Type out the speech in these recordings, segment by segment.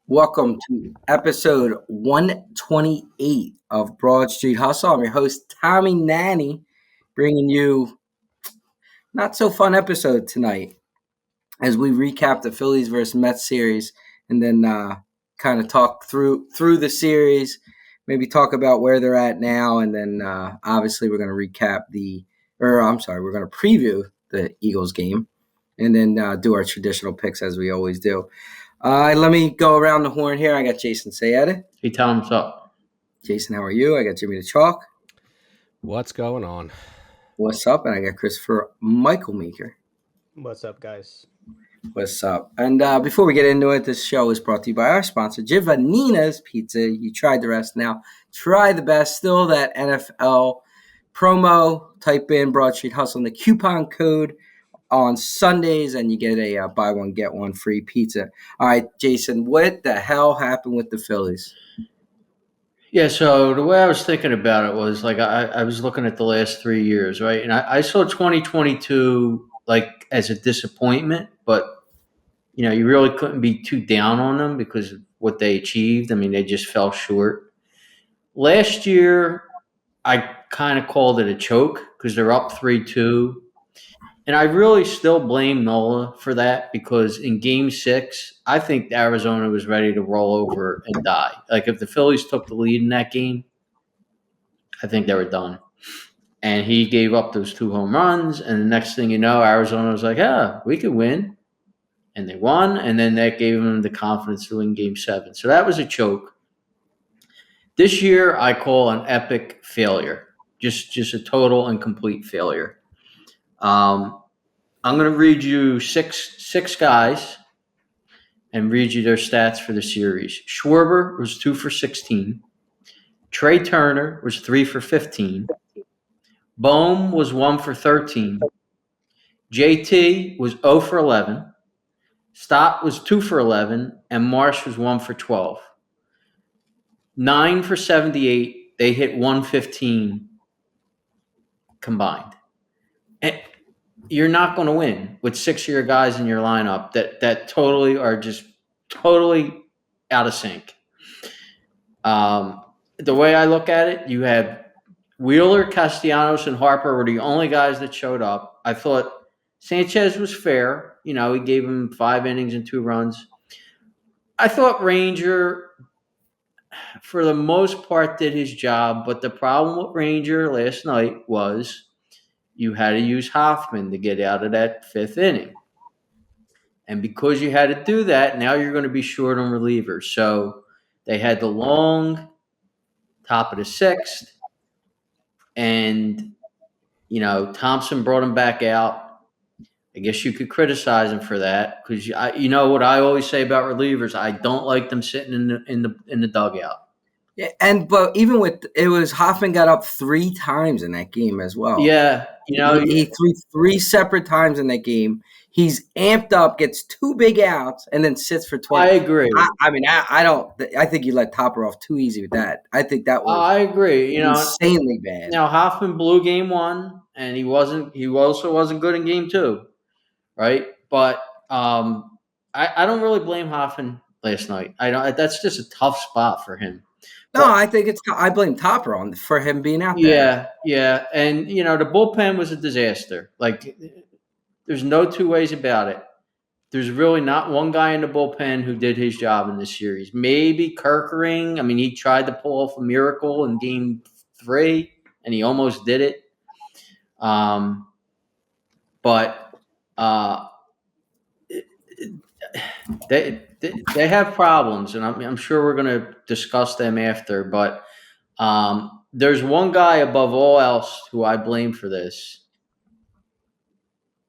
Welcome to episode 128 of Broad Street Hustle. I'm your host, Tommy Nanny, bringing you not so fun episode tonight as we recap the Phillies versus Mets series and then kind of talk through the series, maybe talk about where they're at now, and then obviously we're going to we're going to preview the Eagles game and then do our traditional picks as we always do. Let me go around the horn here. I got Jason Sayeda. Hey, Tom, what's up? Jason, how are you? I got Jimmy the Chalk. What's going on? What's up? And I got Christopher Michael Meeker. What's up, guys? What's up? And before we get into it, this show is brought to you by our sponsor, Giovannina's Pizza. You tried the rest, now try the best. Still that NFL promo. Type in Broad Street Hustle in the coupon code on Sundays, and you get a buy one, get one free pizza. All right, Jason, what the hell happened with the Phillies? Yeah, so the way I was thinking about it was like I was looking at the last 3 years, right? And I saw 2022 like as a disappointment, but you really couldn't be too down on them because of what they achieved. I mean, they just fell short. Last year, I kind of called it a choke because they're up 3-2. And I really still blame Nola for that because in game 6, I think Arizona was ready to roll over and die. Like if the Phillies took the lead in that game, I think they were done. And he gave up those 2 home runs. And the next thing you know, Arizona was like, we could win. And they won. And then that gave them the confidence to win game 7. So that was a choke. This year, I call an epic failure, just a total and complete failure. I'm going to read you six guys and read you their stats for the series. Schwarber was 2 for 16. Trey Turner was 3 for 15. Bohm was 1 for 13. JT was 0 for 11. Stott was 2 for 11. And Marsh was 1 for 12. 9 for 78. They hit 115 combined. And you're not going to win with 6 of your guys in your lineup that totally are just totally out of sync. The way I look at it, you have Wheeler, Castellanos, and Harper were the only guys that showed up. I thought Sanchez was fair. He gave him 5 innings and 2 runs. I thought Ranger, for the most part, did his job. But the problem with Ranger last night was you had to use Hoffman to get out of that 5th inning. And because you had to do that, now you're going to be short on relievers. So they had the long top of the 6th. And, Thompson brought him back out. I guess you could criticize him for that because you know what I always say about relievers. I don't like them sitting in the dugout. Yeah, but even with it was Hoffman got up 3 times in that game as well. Yeah, he threw 3 separate times in that game. He's amped up, gets 2 big outs, and then sits for 20. I agree. I think you let Topper off too easy with that. I think that was. I agree. Insanely bad. Now Hoffman blew game 1, and he also wasn't good in game 2, right? But I don't really blame Hoffman last night. I don't. That's just a tough spot for him. No, I think I blame Topper for him being out there. Yeah. And, the bullpen was a disaster. Like, there's no 2 ways about it. There's really not one guy in the bullpen who did his job in this series. Maybe Kerkering. I mean, he tried to pull off a miracle in game 3, and he almost did it. But they have problems, and I'm sure we're going to discuss them after. But there's one guy above all else who I blame for this,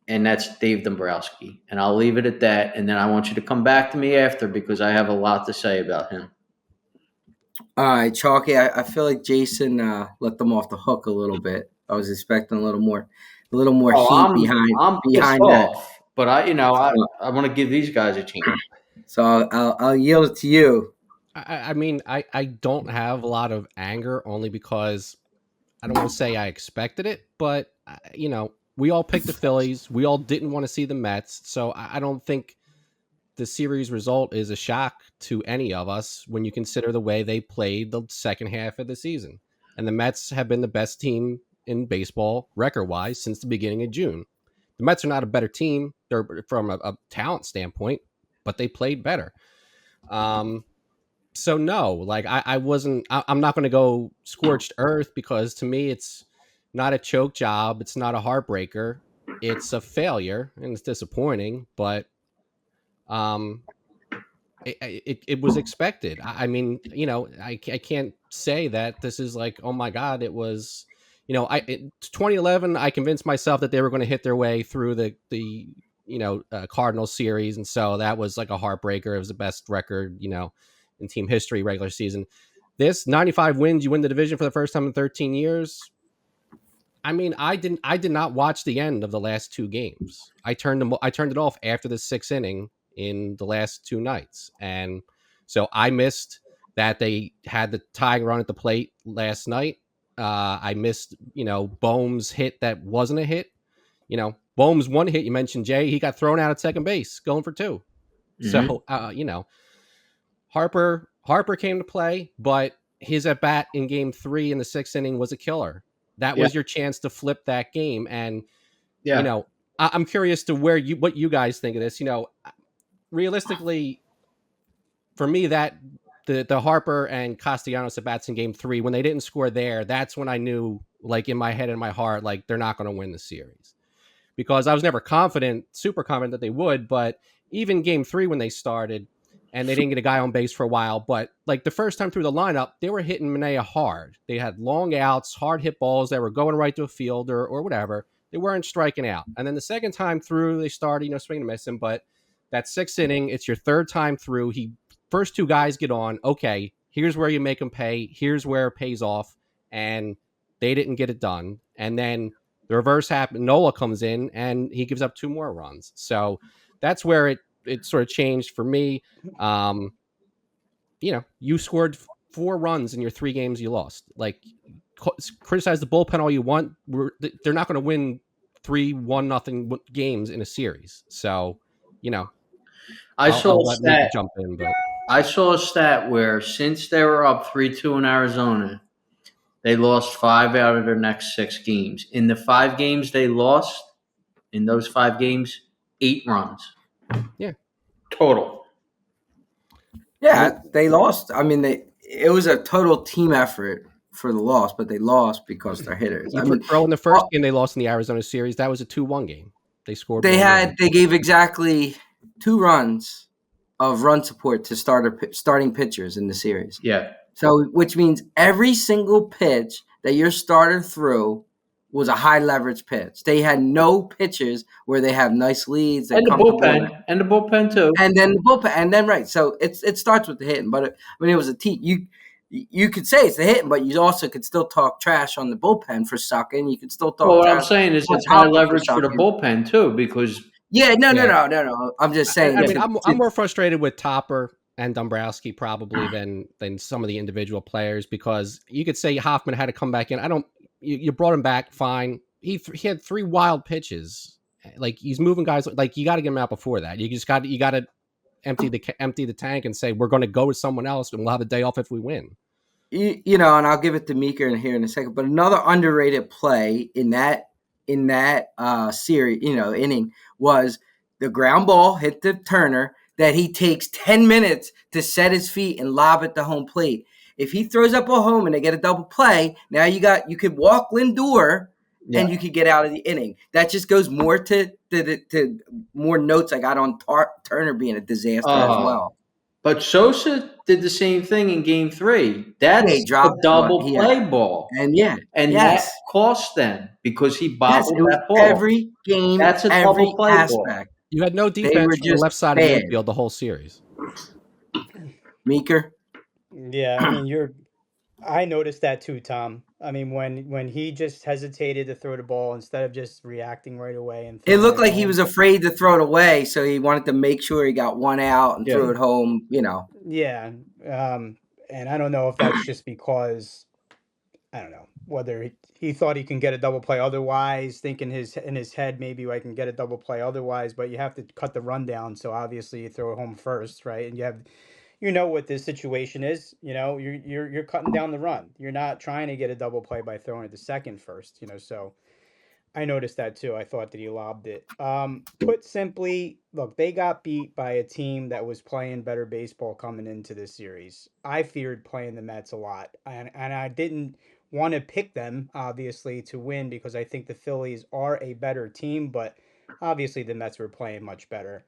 and that's Dave Dombrowski. And I'll leave it at that, and then I want you to come back to me after because I have a lot to say about him. All right, Chalky, I feel like Jason let them off the hook a little bit. I was expecting a little more heat behind that. But I want to give these guys a chance. So I'll yield it to you. I mean, I don't have a lot of anger only because I don't want to say I expected it, but we all picked the Phillies. We all didn't want to see the Mets. So I don't think the series result is a shock to any of us when you consider the way they played the second half of the season. And the Mets have been the best team in baseball record-wise since the beginning of June. The Mets are not a better team. They're from a talent standpoint, but they played better. So no, like I wasn't. I'm not going to go scorched earth because to me it's not a choke job. It's not a heartbreaker. It's a failure and it's disappointing, but um, it was expected. I mean, I can't say that this is like, oh my god, it was. 2011. I convinced myself that they were going to hit their way through the Cardinals series, and so that was like a heartbreaker. It was the best record, in team history regular season. This 95 wins, you win the division for the first time in 13 years. I mean, I did not watch the end of the last two games. I turned it off after the sixth inning in the last two nights, and so I missed that they had the tying run at the plate last night. I missed, Bohm's hit that wasn't a hit. Bohm's one hit you mentioned, Jay. He got thrown out at second base, going for two. Mm-hmm. So Harper came to play, but his at bat in game 3 in the sixth inning was a killer. That was your chance to flip that game. And, I'm curious to what you guys think of this. Realistically, for me, that the Harper and Castellanos at bats in game 3, when they didn't score there, that's when I knew, like in my head and my heart, like they're not going to win the series. Because I was never super confident that they would, but even game 3 when they started and they didn't get a guy on base for a while, but like the first time through the lineup, they were hitting Manaea hard. They had long outs, hard hit balls that were going right to a field or whatever. They weren't striking out. And then the second time through, they started, swinging and missing, but that sixth inning, it's your third time through. First two guys get on. Okay, here's where you make them pay. Here's where it pays off. And they didn't get it done. And then the reverse happened. Nola comes in and he gives up two more runs. So that's where it sort of changed for me. You scored 4 runs in your 3 games you lost. Like, criticize the bullpen all you want. They're not going to win 3-1-0 games in a series. So, I'll let Mika jump in. But I saw a stat where since they were up 3-2 in Arizona, they lost 5 out of their next 6 games. In the 5 games they lost, in those 5 games, 8 runs. Yeah. Total. Yeah, they lost. I mean, it was a total team effort for the loss, but they lost because they're hitters. In the first game they lost in the Arizona series, that was a 2-1 game. They scored. They gave exactly 2 runs of run support to starting pitchers in the series. Yeah. So, which means every single pitch that your starter threw was a high leverage pitch. They had no pitches where they have nice leads. And the bullpen too. And then the bullpen, and then right. So it starts with the hitting, but it was a team. You could say it's the hitting, but you also could still talk trash on the bullpen for sucking. You could still talk. Well, what I'm saying is it's high leverage for the bullpen too, because no. I'm just saying. I mean, I'm more frustrated with Topper and Dombrowski probably than some of the individual players, because you could say Hoffman had to come back in. You brought him back fine. He had 3 wild pitches. Like, he's moving guys. Like, you got to get him out before that. You got to empty the tank and say we're going to go with someone else and we'll have a day off if we win. And I'll give it to Meeker in here in a second. But another underrated play in that series, inning, was the ground ball hit the Turner that he takes 10 minutes to set his feet and lob at the home plate. If he throws up a home and they get a double play, now you could walk Lindor and you could get out of the inning. That just goes more to more notes I got on Turner being a disaster as well. But Sosa did the same thing in game 3. That's a double play ball. That cost them because he bobbled that ball. Every game, that's a double play aspect. Ball. You had no defense on the left side of the infield the whole series. Meeker? Yeah, I mean, I noticed that too, Tom. I mean, when he just hesitated to throw the ball instead of just reacting right away, and it looked like he was afraid to throw it away, so he wanted to make sure he got one out and threw it home. Yeah, and I don't know if that's just because, I don't know, whether he thought he can get a double play otherwise, thinking in his head maybe I can get a double play otherwise, but you have to cut the run down. So obviously you throw it home first, right? And you know what this situation is. You know, you're cutting down the run. You're not trying to get a double play by throwing it to second first. You know, so I noticed that too. I thought that he lobbed it. Put simply, look, they got beat by a team that was playing better baseball coming into this series. I feared playing the Mets a lot, and I didn't want to pick them obviously to win because I think the Phillies are a better team, but obviously the Mets were playing much better,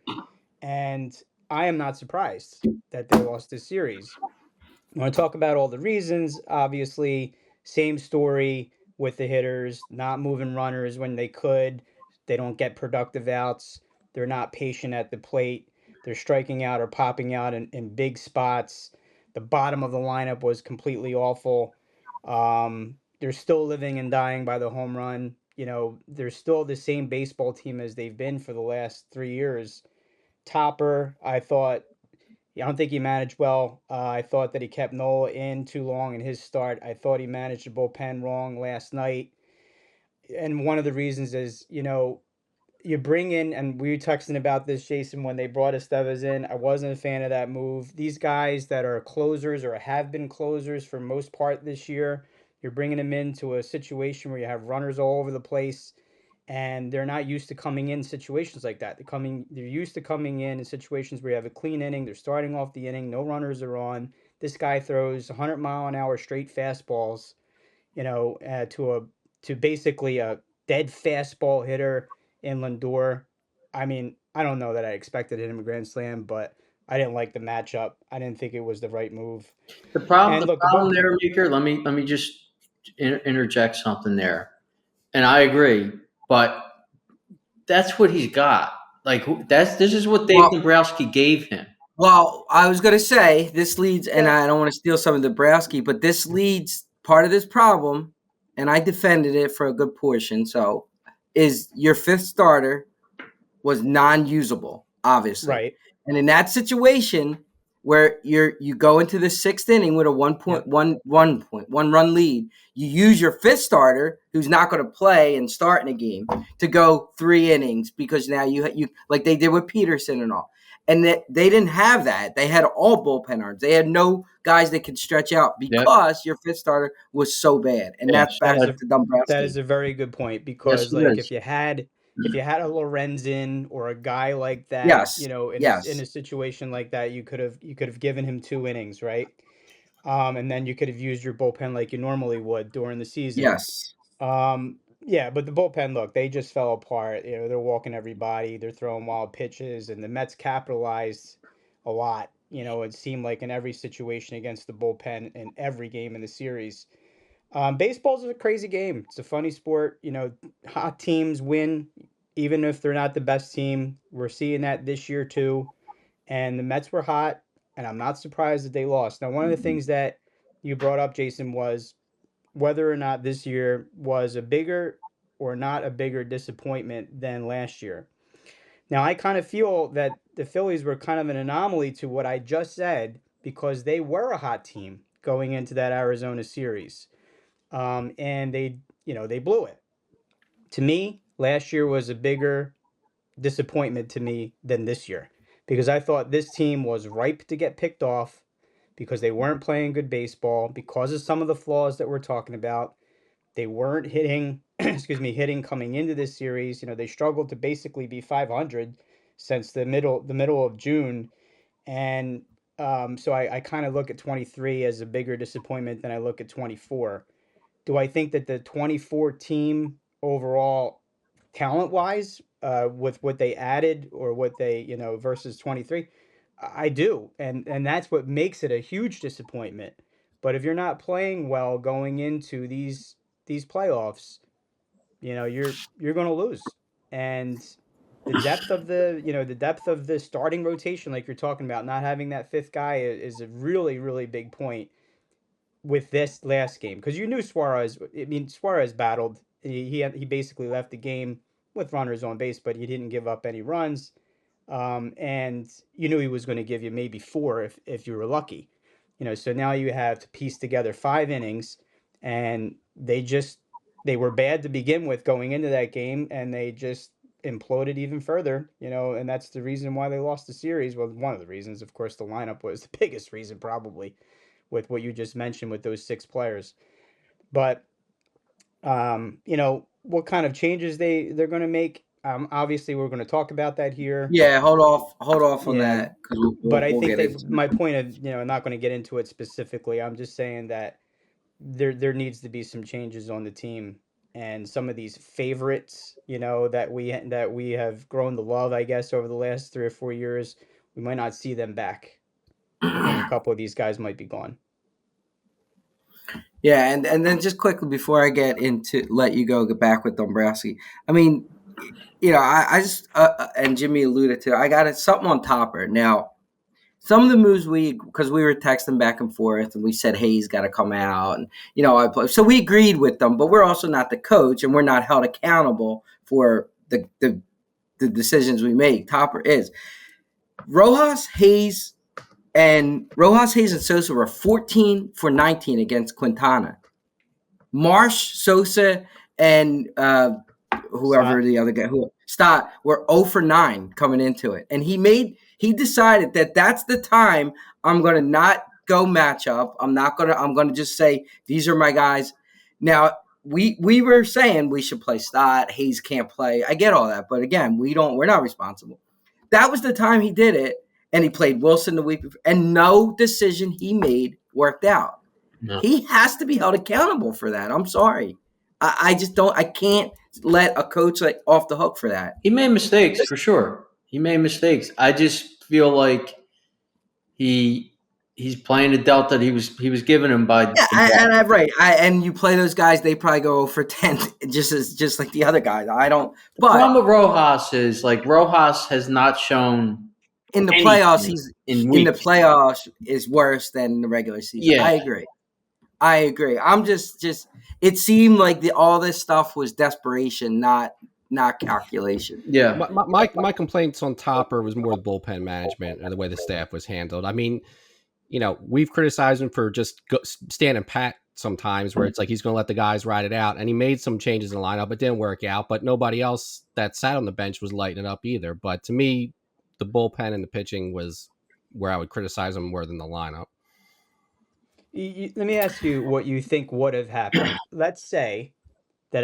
and I am not surprised that they lost this series. I want to talk about all the reasons. Obviously, same story with the hitters, not moving runners when they could. They don't get productive outs. They're not patient at the plate. They're striking out or popping out in big spots. The bottom of the lineup was completely awful. They're still living and dying by the home run. You know, they're still the same baseball team as they've been for the last 3 years. Topper, I thought I don't think he managed well. I thought that he kept Nola in too long in his start. I thought he managed the bullpen wrong last night. And one of the reasons is, you know, you bring in, and we were texting about this, Jason, when they brought Estevez in. I wasn't a fan of that move. These guys that are closers or have been closers for most part this year, you're bringing them into a situation where you have runners all over the place and they're not used to coming in situations like that. They're used to coming in situations where you have a clean inning. They're starting off the inning, no runners are on. This guy throws 100-mile-an-hour straight fastballs, you know, to basically a dead fastball hitter in Lindor. I mean, I don't know that I expected him a grand slam, but I didn't like the matchup. I didn't think it was the right move. And The look, the problem bull. there, Maker. Let me just interject something there, and I agree, but that's what he's got. Like this is what Dave Well, Dombrowski gave him. well, I was gonna say this leads, and Yeah, I don't want to steal some of Dabrowski, but this leads part of this problem, and I defended it for a good portion. So, is your fifth starter was non-usable, obviously. right. And in that situation where you go into the sixth inning with a Yep. 1 run lead, you use your fifth starter who's not going to play and start in a game to go 3 innings because now you like they did with Peterson and all. And they didn't have that. They had all bullpen arms. They had no guys that could stretch out Yep. because your fifth starter was so bad. And Yeah. that's That back is a to that is Dombrowski. a very good point Yes, because it like is. if you had a Lorenzen or a guy like that, you Yes. know, in Yes. a situation like that, you could have given him 2 innings, right? And then you could have used your bullpen like you normally would during the season. Yes. Yeah, but the bullpen, look, they just fell apart. You know, they're walking everybody, they're throwing wild pitches, and the Mets capitalized a lot. You know, it seemed like in every situation against the bullpen in every game in the series. Baseball's a crazy game. It's a funny sport. You know, hot teams win, even if they're not the best team. We're seeing that this year too. And the Mets were hot, and I'm not surprised that they lost. Now, one of the things that you brought up, Jason, was whether or not this year was a bigger or not a bigger disappointment than last year. Now, I kind of feel that the Phillies were kind of an anomaly to what I just said because they were a hot team going into that Arizona series, and they blew it. To me, last year was a bigger disappointment to me than this year because I thought this team was ripe to get picked off because they weren't playing good baseball because of some of the flaws that we're talking about. They weren't hitting, excuse me, hitting coming into this series. You know, they struggled to basically be 500 since the middle of June, and so I kind of look at 23 as a bigger disappointment than I look at 24. Do I think that the 24 team overall, talent wise, with what they added or what they, versus 23? I do. And that's what makes it a huge disappointment. But if you're not playing well going into these playoffs, you're going to lose. And the depth of the starting rotation, like you're talking about, not having that fifth guy is a really, really big point with this last game because you knew Suarez. I mean, Suarez battled. He basically left the game with runners on base, but he didn't give up any runs. And you knew he was going to give you maybe four if you were lucky. So now you have to piece together 5 innings, and they were bad to begin with going into that game, and they just imploded even further, and that's the reason why they lost the series. Well, one of the reasons, of course, the lineup was the biggest reason, probably, with what you just mentioned with those 6 players. But what kind of changes they're going to make. Obviously, we're going to talk about that here. Yeah, hold off on Yeah, that because but I we'll think get they've. into My point of not going to get into it specifically. I'm just saying that there needs to be some changes on the team, and some of these favorites, that we have grown to love, I guess, over the last 3 or 4 years, we might not see them back, and a it. couple of these guys might be gone. Yeah, and then just quickly before I let you get back with Dombrowski. I mean, I just and Jimmy alluded to. I got something on Topper now. Some of the moves because we were texting back and forth, and we said Hayes got to come out, and so we agreed with them, but we're also not the coach, and we're not held accountable for the decisions we make. Topper is Rojas, Hayes, and Sosa were 14 for 19 against Quintana. Marsh, Sosa, and whoever the other guy, Stott, were 0 for 9 coming into it. And he decided that that's the time I'm going to not go matchup. I'm going to just say, these are my guys. Now, we were saying we should play Stott. Hayes can't play. I get all that. But again, we're not responsible. That was the time he did it. And he played Wilson the week before. And no decision he made worked out. No. He has to be held accountable for that. I'm sorry. I just don't. I can't let a coach off the hook for that. He made mistakes for sure. He made mistakes. I just feel like he's playing the dealt that he was given him by. Yeah, right. And you play those guys, they probably go 0 for 10, just like the other guys. I don't. The problem with Rojas is Rojas has not shown in the playoffs. He's in the playoffs is worse than the regular season. Yeah. I agree. I'm just it seemed like all this stuff was desperation, not calculation. Yeah. My complaints on Topper was more the bullpen management and the way the staff was handled. I mean, we've criticized him for just standing pat sometimes, where it's like he's going to let the guys ride it out, and he made some changes in the lineup. It didn't work out, but nobody else that sat on the bench was lighting it up either. But to me, the bullpen and the pitching was where I would criticize him more than the lineup. Let me ask you what you think would have happened. Let's say that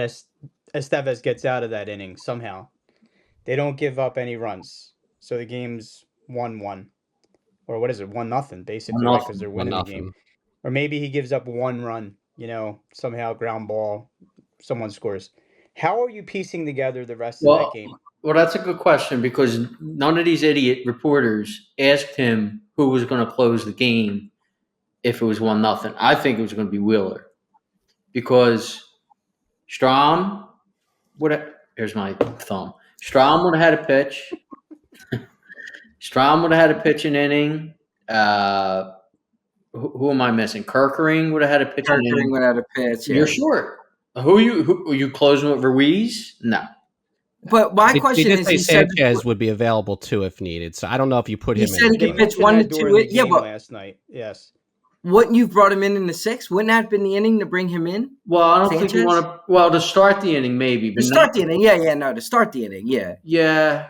Estevez gets out of that inning somehow. They don't give up any runs, so the game's 1-1, or what is it, 1-0, basically, right? Because they're winning the game. Or maybe he gives up 1 run, somehow ground ball, someone scores. How are you piecing together the rest of that game? Well, that's a good question, because none of these idiot reporters asked him who was going to close the game if it was 1-0. I think it was going to be Wheeler, because Strahm here's my thumb. Strahm would have had a pitch. Strahm would have had a pitch an inning. Who am I missing? Kirkering would have had a pitch. Kirkering would have had a pitch. Yeah. You're short. Who are you closing with Ruiz? No. But my question is, he Sanchez would be available too if needed. So I don't know if you put him in. He said he could pitch 1 to 2. Yeah, but last night, yes. Wouldn't you brought him in the 6th? Wouldn't that have been the inning to bring him in? Well, I don't think you want to. Well, to start the inning, maybe. But to start the inning, to start the inning, yeah. Yeah.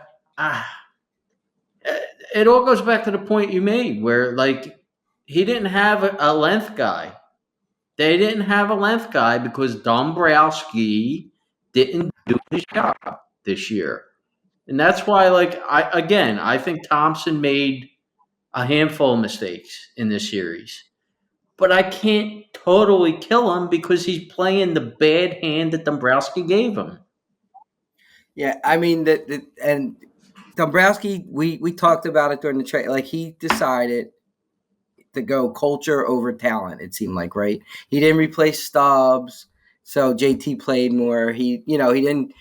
It all goes back to the point you made, where he didn't have a length guy. They didn't have a length guy because Dombrowski didn't do his job this year. And that's why, I think Thompson made a handful of mistakes in this series. But I can't totally kill him because he's playing the bad hand that Dombrowski gave him. Yeah, I mean, and Dombrowski, we talked about it during the trade. He decided to go culture over talent, it seemed like, right? He didn't replace Stubbs, so JT played more. He didn't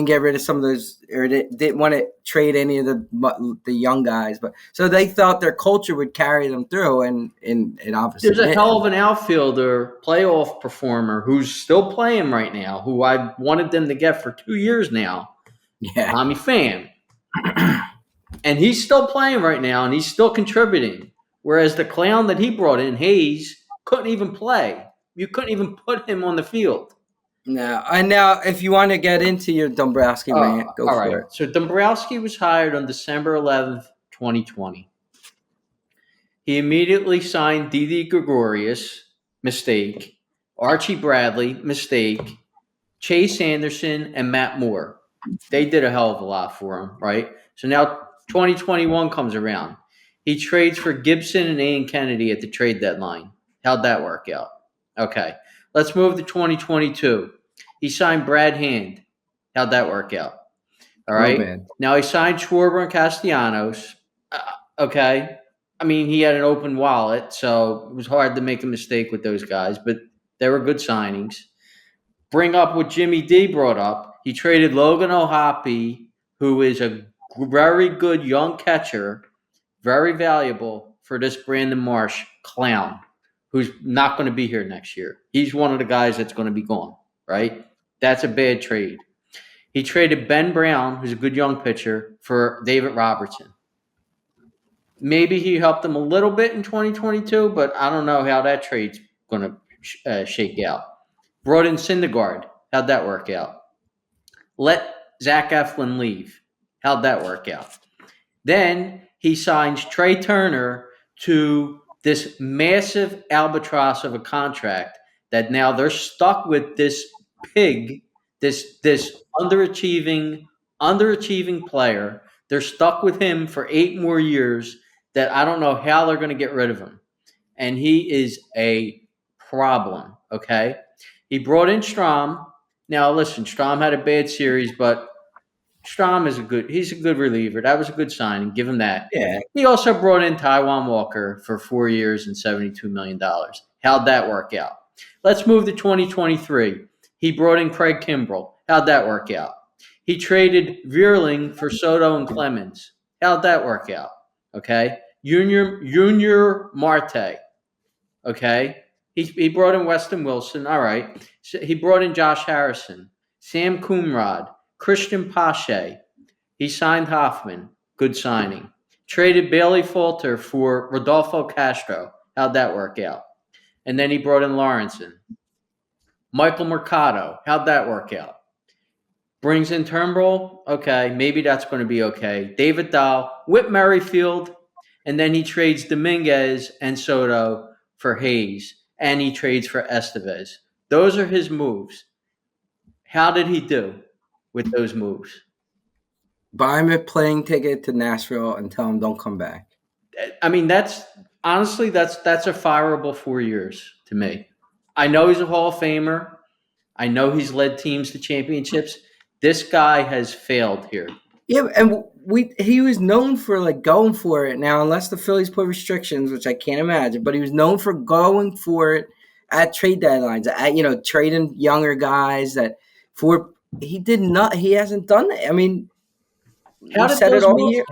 get rid of some of those, or didn't want to trade any of the young guys. But so they thought their culture would carry them through, and it obviously there's a hell of an outfielder, playoff performer who's still playing right now, who I wanted them to get for 2 years now. Yeah, Tommy Pham, and he's still playing right now, and he's still contributing. Whereas the clown that he brought in, Hayes, couldn't even play. You couldn't even put him on the field. No, and now if you want to get into your Dombrowski rant, go all for right. it. So Dombrowski was hired on December 11th, 2020. He immediately signed Didi Gregorius, mistake. Archie Bradley, mistake. Chase Anderson and Matt Moore. They did a hell of a lot for him, right? So now 2021 comes around. He trades for Gibson and Ian Kennedy at the trade deadline. How'd that work out? Okay. Let's move to 2022. He signed Brad Hand. How'd that work out? All Real right. bad. Now he signed Schwarber and Castellanos. Okay. I mean, he had an open wallet, so it was hard to make a mistake with those guys, but they were good signings. Bring up what Jimmy D brought up. He traded Logan O'Hoppe, who is a very good young catcher, very valuable, for this Brandon Marsh clown, who's not going to be here next year. He's one of the guys that's going to be gone, right? That's a bad trade. He traded Ben Brown, who's a good young pitcher, for David Robertson. Maybe he helped them a little bit in 2022, but I don't know how that trade's going to shake out. Brought in Syndergaard. How'd that work out? Let Zach Eflin leave. How'd that work out? Then he signs Trey Turner to this massive albatross of a contract that now they're stuck with this pig, this underachieving player. They're stuck with him for 8 more years that I don't know how they're going to get rid of him. And he is a problem, okay? He brought in Strom. Now, listen, Strom had a bad series, but Strom is he's a good reliever. That was a good signing. Give him that. Yeah. He also brought in Taiwan Walker for 4 years and $72 million. How'd that work out? Let's move to 2023. He brought in Craig Kimbrell. How'd that work out? He traded Vierling for Soto and Clemens. How'd that work out? Okay. Junior Marte. Okay. He brought in Weston Wilson. All right. So he brought in Josh Harrison, Sam Coonrod, Christian Pache. He signed Hoffman. Good signing. Traded Bailey Falter for Rodolfo Castro. How'd that work out? And then he brought in Lawrenson. Michael Mercado. How'd that work out? Brings in Turnbull. Okay, maybe that's going to be okay. David Dahl, Whit Merrifield, and then he trades Dominguez and Soto for Hayes, and he trades for Estevez. Those are his moves. How did he do with those moves? Buy him a plane ticket to Nashville and tell him don't come back. I mean, that's honestly that's a fireable 4 years to me. I know he's a Hall of Famer. I know he's led teams to championships. This guy has failed here. Yeah, and he was known for like going for it. Now, unless the Phillies put restrictions, which I can't imagine, but he was known for going for it at trade deadlines. At trading younger guys he did not. He hasn't done that. I mean, how he said it all year.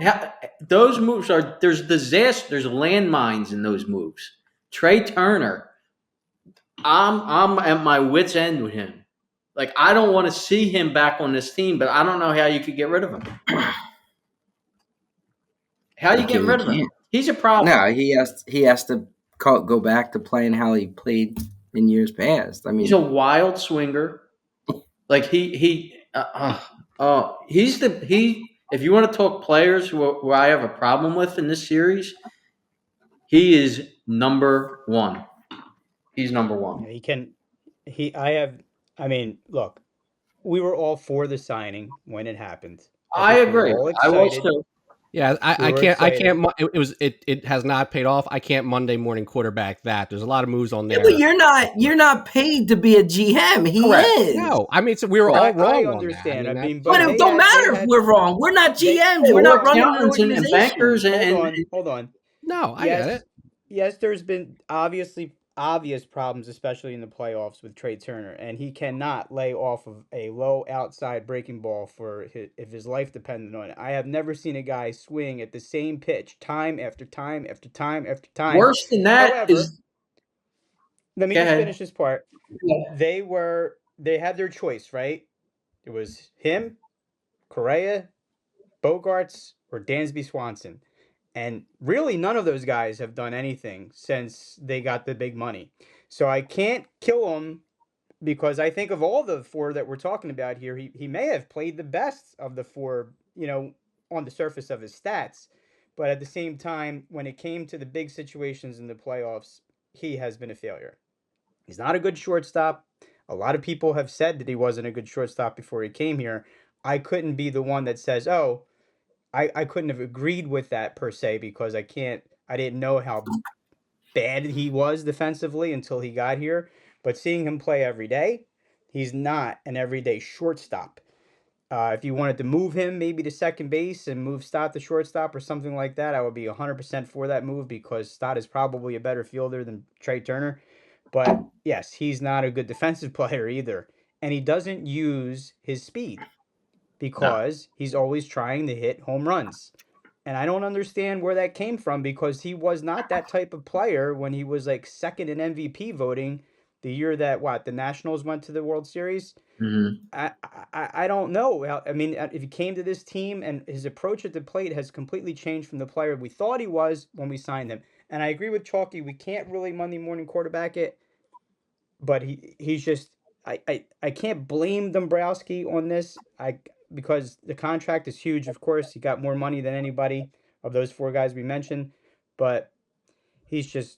Those moves there's disaster. There's landmines in those moves. Trey Turner, I'm at my wit's end with him. Like, I don't want to see him back on this team, but I don't know how you could get rid of him. How you get rid of him? He's a problem. No, he has to go back to playing how he played in years past. I mean, he's a wild swinger. Like if you want to talk players who I have a problem with in this series, he is number one. He's number one. Look, we were all for the signing when it happened. I agree. I was too. Yeah, I can't. It has not paid off. I can't Monday morning quarterback that. There's a lot of moves on there. Yeah, but you're not paid to be a GM. He is. No, I mean, so we were all wrong. I understand. On that. But it don't matter if we're wrong. We're not GMs. We're not running an organization. And bankers Hold on. No, I get it. Yes, there's been obvious problems, especially in the playoffs with Trey Turner, and he cannot lay off of a low outside breaking ball if his life depended on it. I have never seen a guy swing at the same pitch time after time after time after time. Worse than that. However, let me just finish this part. Yeah. They had their choice, right? It was him, Correa, Bogarts, or Dansby Swanson. And really, none of those guys have done anything since they got the big money. So I can't kill him because I think of all the four that we're talking about here, he may have played the best of the four, on the surface of his stats. But at the same time, when it came to the big situations in the playoffs, he has been a failure. He's not a good shortstop. A lot of people have said that he wasn't a good shortstop before he came here. I couldn't be the one that says, oh, I couldn't have agreed with that per se because I didn't know how bad he was defensively until he got here. But seeing him play every day, he's not an everyday shortstop. If you wanted to move him maybe to second base and move Stott to shortstop or something like that, I would be 100% for that move because Stott is probably a better fielder than Trey Turner. But yes, he's not a good defensive player either. And he doesn't use his speed No. because he's always trying to hit home runs. And I don't understand where that came from because he was not that type of player when he was like second in MVP voting the year that the Nationals went to the World Series. Mm-hmm. I don't know. I mean, if he came to this team and his approach at the plate has completely changed from the player we thought he was when we signed him. And I agree with Chalky. We can't really Monday morning quarterback it, but he's just I can't blame Dombrowski on this. Because the contract is huge. Of course, he got more money than anybody of those four guys we mentioned, but he's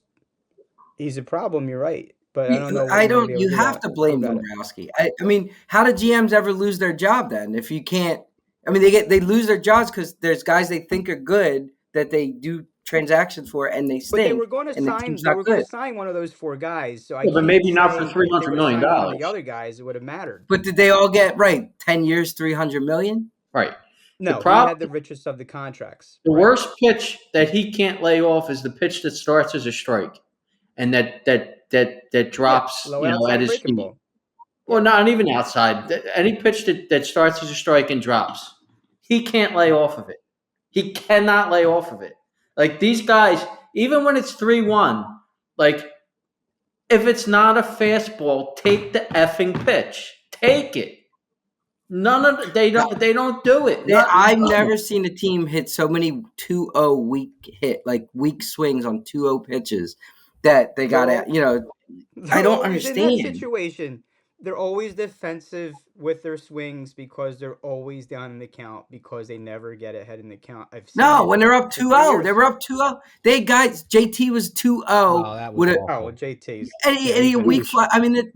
a problem. You're right, but I don't know what I you're going to don't. be able to You do have about to blame about it. Dombrowski. I mean, how do GMs ever lose their job then? If you can't, I mean, they lose their jobs because there's guys they think are good that they do transactions for and they But stink and the team's they not were going to good. sign one of those four guys. So I Yeah, but can't maybe not for say three if they hundred would have million signed one of the dollars. other guys, it would have mattered. But did they all get 10 years, 300 million? Right. The No, he problem, had the richest of the contracts. the Right. worst pitch that he can't lay off is the pitch that starts as a strike, and that Yeah, drops, low at outside his breaking feet. ball. Well, Yep. not even outside. Any pitch that starts as a strike and drops, he can't lay off of it. He cannot lay off of it. Like these guys, even when it's 3-1, like if it's not a fastball, take the effing pitch. Take it. They don't do it. I've None. never seen a team hit so many 2-0 weak swings on 2-0 pitches that they got They're to, I they're don't always in that understand. situation. They're always defensive with their swings because they're always down in the count because they never get ahead in the count. I've seen No, it when they're up for 3 2-0, they years. were up 2-0. They guys, JT was 2-0 Oh, that was with a Oh, well, awful. JT's and he's a been weak fly. I mean,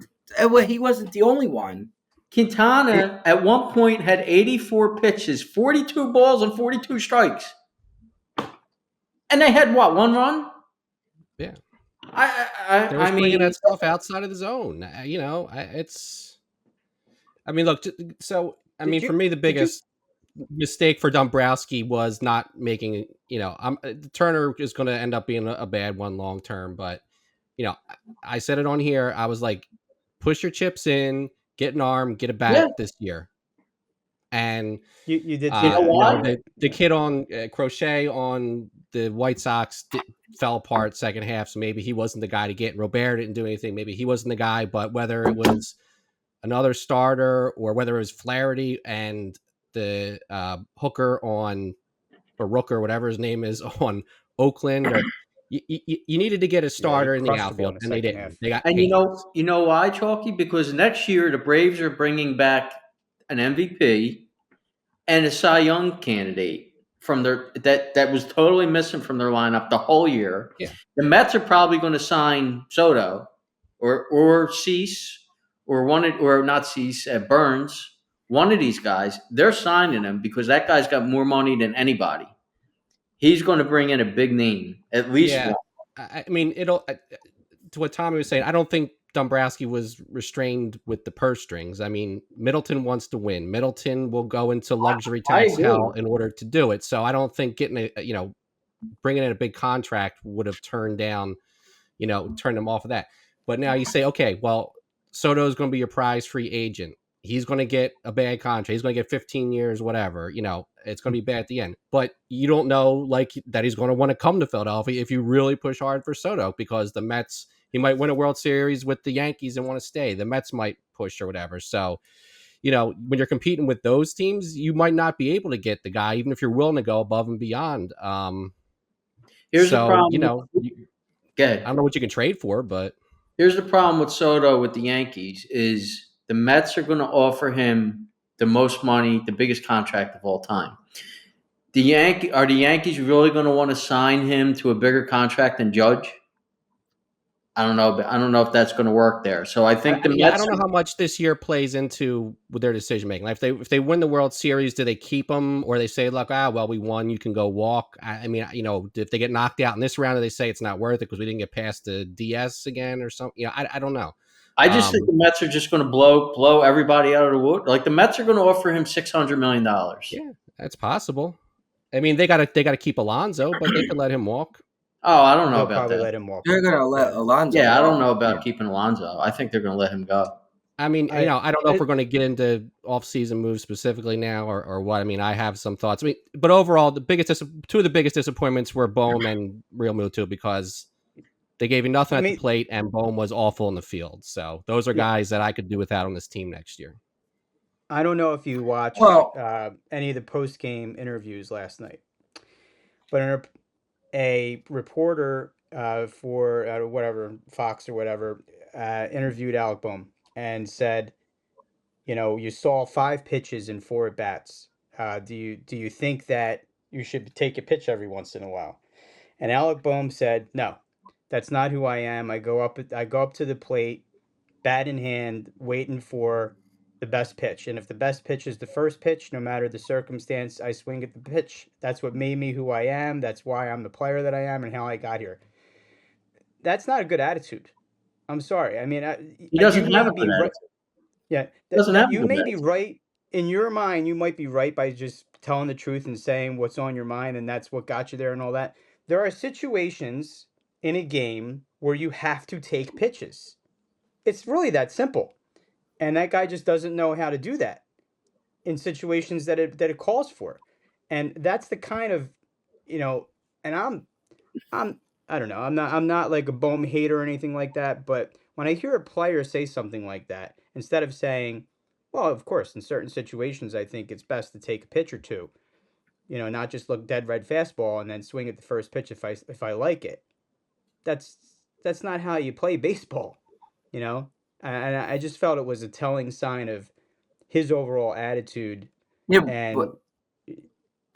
he wasn't the only one. Quintana at one point had 84 pitches, 42 balls, and 42 strikes. And they had what, one run? Yeah. I They were swinging mean, that stuff outside of the zone. It's. I mean, look. So, I Did mean, for you me, the did you biggest mistake for Dombrowski was not making. Turner is going to end up being a bad one long term. But I said it on here. I was like, push your chips in, get an arm, get a yeah. bat this year. And you did say You know that. You're why? right. the kid on Crochet on the White Sox fell apart second half, so maybe he wasn't the guy to get. Robert didn't do anything. Maybe he wasn't the guy, but whether it was another starter or whether it was Flaherty and the hooker on or Rooker, whatever his name is, on Oakland, or you needed to get a Yeah, he starter in the crushed the ball in outfield, the and they second didn't. half. They got And paid. you know why, Chalky? Because next year the Braves are bringing back an MVP and a Cy Young candidate from their that was totally missing from their lineup the whole year. Yeah. The Mets are probably going to sign Soto or Cease or not Cease Burns. One of these guys, they're signing him because that guy's got more money than anybody. He's going to bring in a big name, at least Yeah, one. I mean, it'll to what Tommy was saying. I don't think Dombrowski was restrained with the purse strings. I mean, Middleton wants to win. Middleton will go into luxury I tax agree. hell in order to do it. So I don't think getting bringing in a big contract would have turned him off of that. But now you say, okay, well, Soto's going to be your prize free agent. He's going to get a bad contract. He's going to get 15 years, whatever. It's going to be bad at the end. But you don't know, like, that he's going to want to come to Philadelphia if you really push hard for Soto, because the Mets, he might win a World Series with the Yankees and want to stay. The Mets might push or whatever. So, when you're competing with those teams, you might not be able to get the guy, even if you're willing to go above and beyond. Here's the So, problem. Go I ahead. don't know what you can trade for, but Here's the problem with Soto with the Yankees is the Mets are going to offer him the most money, the biggest contract of all time. Are the Yankees really going to want to sign him to a bigger contract than Judge? I don't know. I don't know if that's going to work there. So I think the I Mets. don't know how much this year plays into their decision making. Like if they win the World Series, do they keep him, or they say, "Look, well, we won, you can go walk"? I mean, if they get knocked out in this round, do they say it's not worth it because we didn't get past the DS again or something? I don't know. I just think the Mets are just going to blow everybody out of the wood. Like the Mets are going to offer him $600 million. Yeah, that's possible. I mean, they gotta keep Alonso, but they could let him walk. Oh, I don't know They'll about probably that. let him walk. They're going to let Alonso Yeah, I don't walk. know about keeping Alonso. I think they're going to let him go. I mean, I don't know if we're going to get into off-season moves specifically now or what. I mean, I have some thoughts. I mean, but overall, two of the biggest disappointments were Bohm and Real Muto because they gave you nothing at the plate, and Bohm was awful in the field. So those are guys that I could do without on this team next year. I don't know if you watched any of the post-game interviews last night, but a reporter for whatever Fox or whatever interviewed Alec Bohm and said, you saw 5 pitches in 4 at bats. Do you think that you should take a pitch every once in a while? And Alec Bohm said, "No, that's not who I am. I go up to the plate, bat in hand, waiting for the best pitch. And if the best pitch is the first pitch, no matter the circumstance, I swing at the pitch. That's what made me who I am. That's why I'm the player that I am and how I got here." That's not a good attitude. I'm sorry. I mean, he doesn't have a good attitude. Yeah, you may be right in your mind. You might be right by just telling the truth and saying what's on your mind, and that's what got you there and all that. There are situations in a game where you have to take pitches. It's really that simple. And that guy just doesn't know how to do that in situations that it calls for. And that's the kind of, and I'm I don't know. I'm not like a Bohm hater or anything like that, but when I hear a player say something like that, instead of saying, well, of course, in certain situations I think it's best to take a pitch or two, not just look dead red fastball and then swing at the first pitch if I like it. That's not how you play baseball, you know? And I just felt it was a telling sign of his overall attitude. Yeah, And but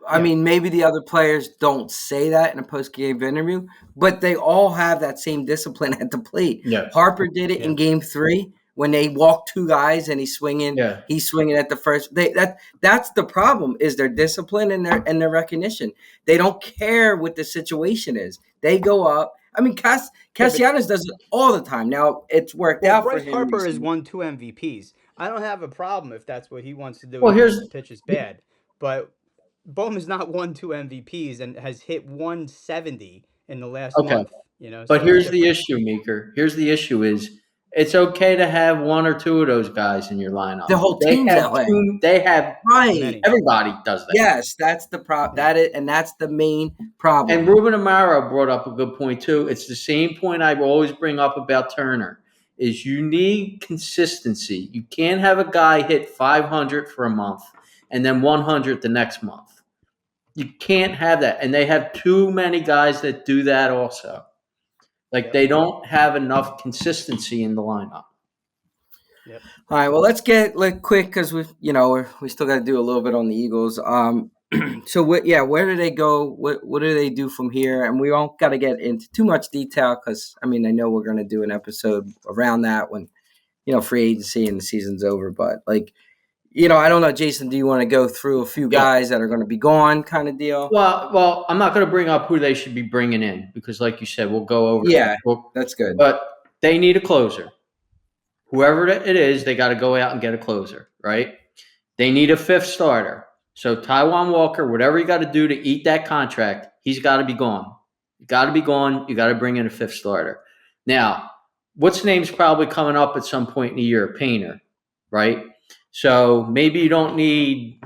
I mean, maybe the other players don't say that in a post-game interview, but they all have that same discipline at the plate. Yeah. Harper did it in Game 3 when they walked 2 guys and he's swinging. Yeah. He's swinging at the first. That's the problem is their discipline and their recognition. They don't care what the situation is. They go up. I mean, Castellanos does it all the time. Now it's worked out Bryce for him. Harper has won 2 MVPs. I don't have a problem if that's what he wants to do. Well, here's the pitch is bad, but Bohm has not won 2 MVPs and has hit 170 in the last month. But here's the issue, Meeker. Here's the issue: is it's okay to have 1 or 2 of those guys in your lineup. The whole team's that way. They have right. Everybody does that. Yes, that's the problem. That's the main problem. And Ruben Amaro brought up a good point too. It's the same point I always bring up about Turner. Is you need consistency. You can't have a guy hit 500 for a month and then 100 the next month. You can't have that. And they have too many guys that do that also. They don't have enough consistency in the lineup. Yep. All right. Well, let's get quick because we still got to do a little bit on the Eagles. So where do they go? What do they do from here? And we don't got to get into too much detail because I know we're going to do an episode around that when free agency and the season's over. But I don't know, Jason. Do you want to go through a few guys that are going to be gone, kind of deal? Well, I'm not going to bring up who they should be bringing in because, like you said, we'll go over. Yeah, that's good. But they need a closer. Whoever it is, they got to go out and get a closer, right? They need a 5th starter. So Taijuan Walker, whatever you got to do to eat that contract, he's got to be gone. You got to be gone. You got to bring in a 5th starter. Now, what's name's probably coming up at some point in the year? Painter, right? So maybe you don't need,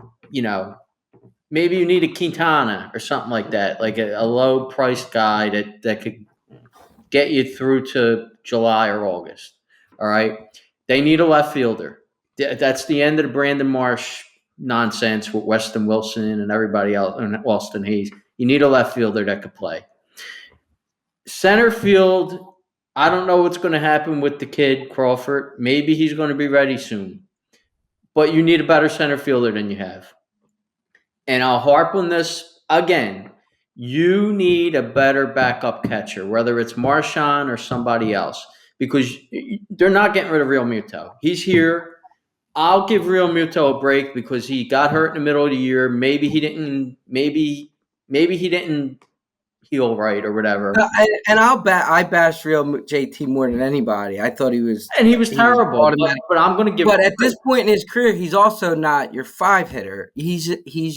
maybe you need a Quintana or something like that, like a low-priced guy that could get you through to July or August. All right. They need a left fielder. That's the end of the Brandon Marsh nonsense with Weston Wilson and everybody else and Austin Hayes. You need a left fielder that could play. Center field, I don't know what's going to happen with the kid Crawford. Maybe he's going to be ready soon, but you need a better center fielder than you have. And I'll harp on this again. You need a better backup catcher, whether it's Marshawn or somebody else, because they're not getting rid of Real Muto. He's here. I'll give Real Muto a break because he got hurt in the middle of the year. Maybe he didn't. Maybe he didn't heal right or whatever. And I bashed Real JT more than anybody. I thought he was terrible. automatic. But I'm going to give. But at this point in his career, he's also not your 5 hitter. He's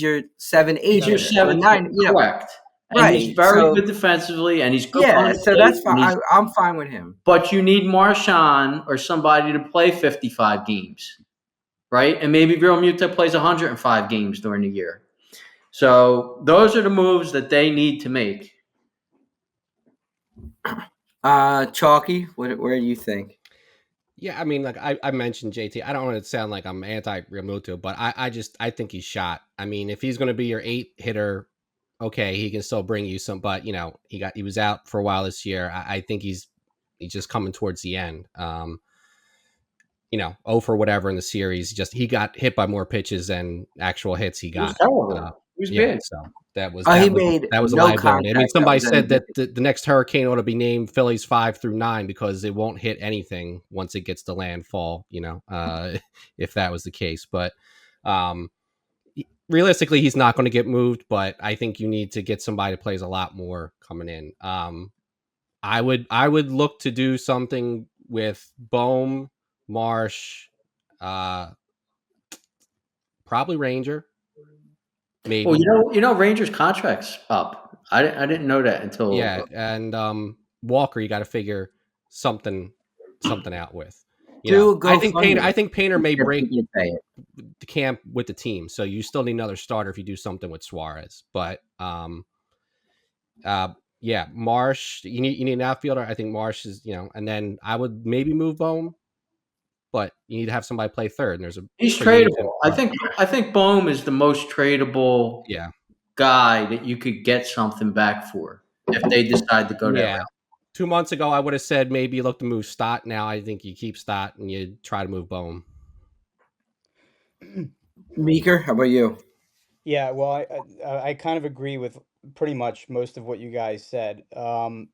your 7, 8. He's your 7, 9. Correct. And right. He's very good defensively, and he's good. Yeah, so that's fine. I'm fine with him. But you need Marshawn or somebody to play 55 games, right? And maybe Real Muto plays 105 games during the year. So those are the moves that they need to make. Chalky, where do you think? Yeah, I mean, like I mentioned JT. I don't want to sound like I'm anti-Real Muto, but I think he's shot. I mean, if he's going to be your 8 hitter, okay, he can still bring you some. But he was out for a while this year. I think he's just coming towards the end. 0 for whatever in the series. He got hit by more pitches than actual hits he got. He was big. So that was a liability. I mean, somebody said that the next hurricane ought to be named Phillies 5 through 9 because it won't hit anything once it gets to landfall. If that was the case, but realistically, he's not going to get moved. But I think you need to get somebody that plays a lot more coming in. I would look to do something with Bohm, Marsh, probably Ranger. Maybe. Well, Rangers' contract's up. I didn't know that until and Walker, you got to figure something out with. I think Painter may break the camp with the team, so you still need another starter if you do something with Suarez. But Marsh, you need an outfielder. I think Marsh is and then I would maybe move Bohm, but you need to have somebody play third. And he's tradable. I think Bohm is the most tradable guy that you could get something back for if they decide to go that route. 2 months ago, I would have said maybe you look to move Stott. Now I think you keep Stott and you try to move Bohm. Meeker, how about you? Yeah, well, I kind of agree with pretty much most of what you guys said. I'm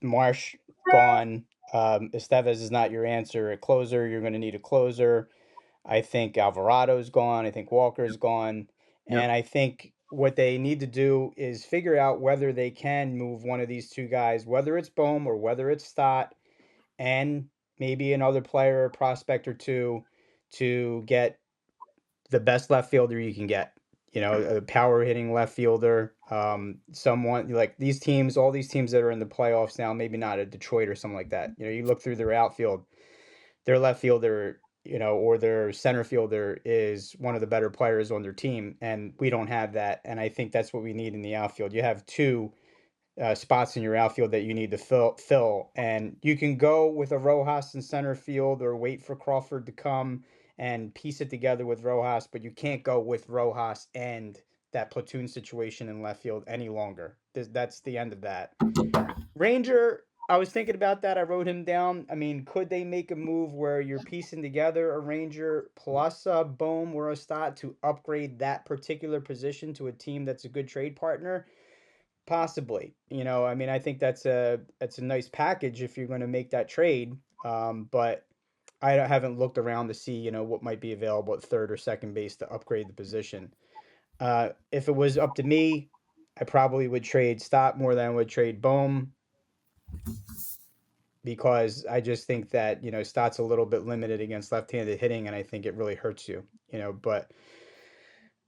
Marsh gone. Estevez is not your answer at closer. You're going to need a closer. I think Alvarado's gone. I think Walker's gone. Yep. And I think what they need to do is figure out whether they can move one of these 2 guys, whether it's Bohm or whether it's Stott, and maybe another player or prospect or 2 to get the best left fielder you can get. A power hitting left fielder, someone like all these teams that are in the playoffs now, maybe not a Detroit or something like that. You look through their outfield, their left fielder, or their center fielder is one of the better players on their team, and we don't have that. And I think that's what we need in the outfield. You have 2 spots in your outfield that you need to fill, and you can go with a Rojas in center field or wait for Crawford to come and piece it together with Rojas, but you can't go with Rojas and that platoon situation in left field any longer. That's the end of that. Ranger, I was thinking about that. I wrote him down. I mean, could they make a move where you're piecing together a Ranger plus a Bohm or a Stott to upgrade that particular position to a team that's a good trade partner? Possibly. I mean, I think that's a nice package if you're going to make that trade. But I haven't looked around to see, what might be available at third or second base to upgrade the position. If it was up to me, I probably would trade Stott more than I would trade Bohm, because I just think that, Stott's a little bit limited against left-handed hitting, and I think it really hurts you, but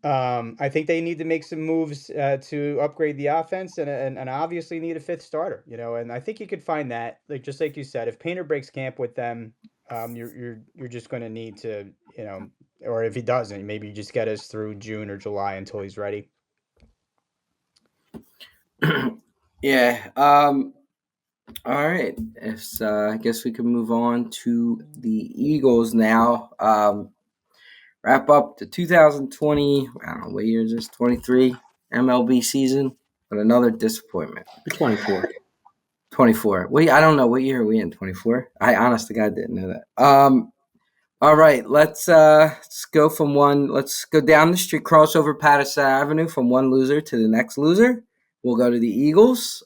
I think they need to make some moves to upgrade the offense, and obviously need a 5th starter, and I think you could find that, just like you said, if Painter breaks camp with them, you're just going to need to, or if he doesn't, maybe you just get us through June or July until he's ready. Yeah. All right. I guess we can move on to the Eagles now. Wrap up the 2020, I don't know, what year is this, 23 MLB season, but another disappointment. 24. 24. I don't know what year are we in. 24. I honest to God didn't know that. All right, let's go from one. Let's go down the street, cross over Patterson Avenue from one loser to the next loser. We'll go to the Eagles.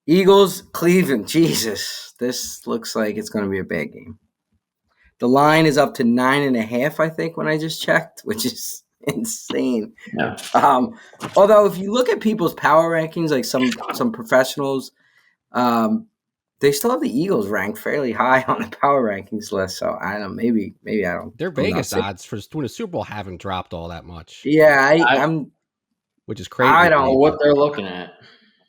Eagles, Cleveland. Jesus, this looks like it's going to be a bad game. The line is up to 9.5, I think, when I just checked, which is insane. Yeah. Although if you look at people's power rankings, like some professionals, they still have the Eagles ranked fairly high on the power rankings list. So I don't know. Maybe I don't. Their Vegas odds for winning a Super Bowl haven't dropped all that much. Yeah, I'm. Which is crazy. I don't know what they're looking at.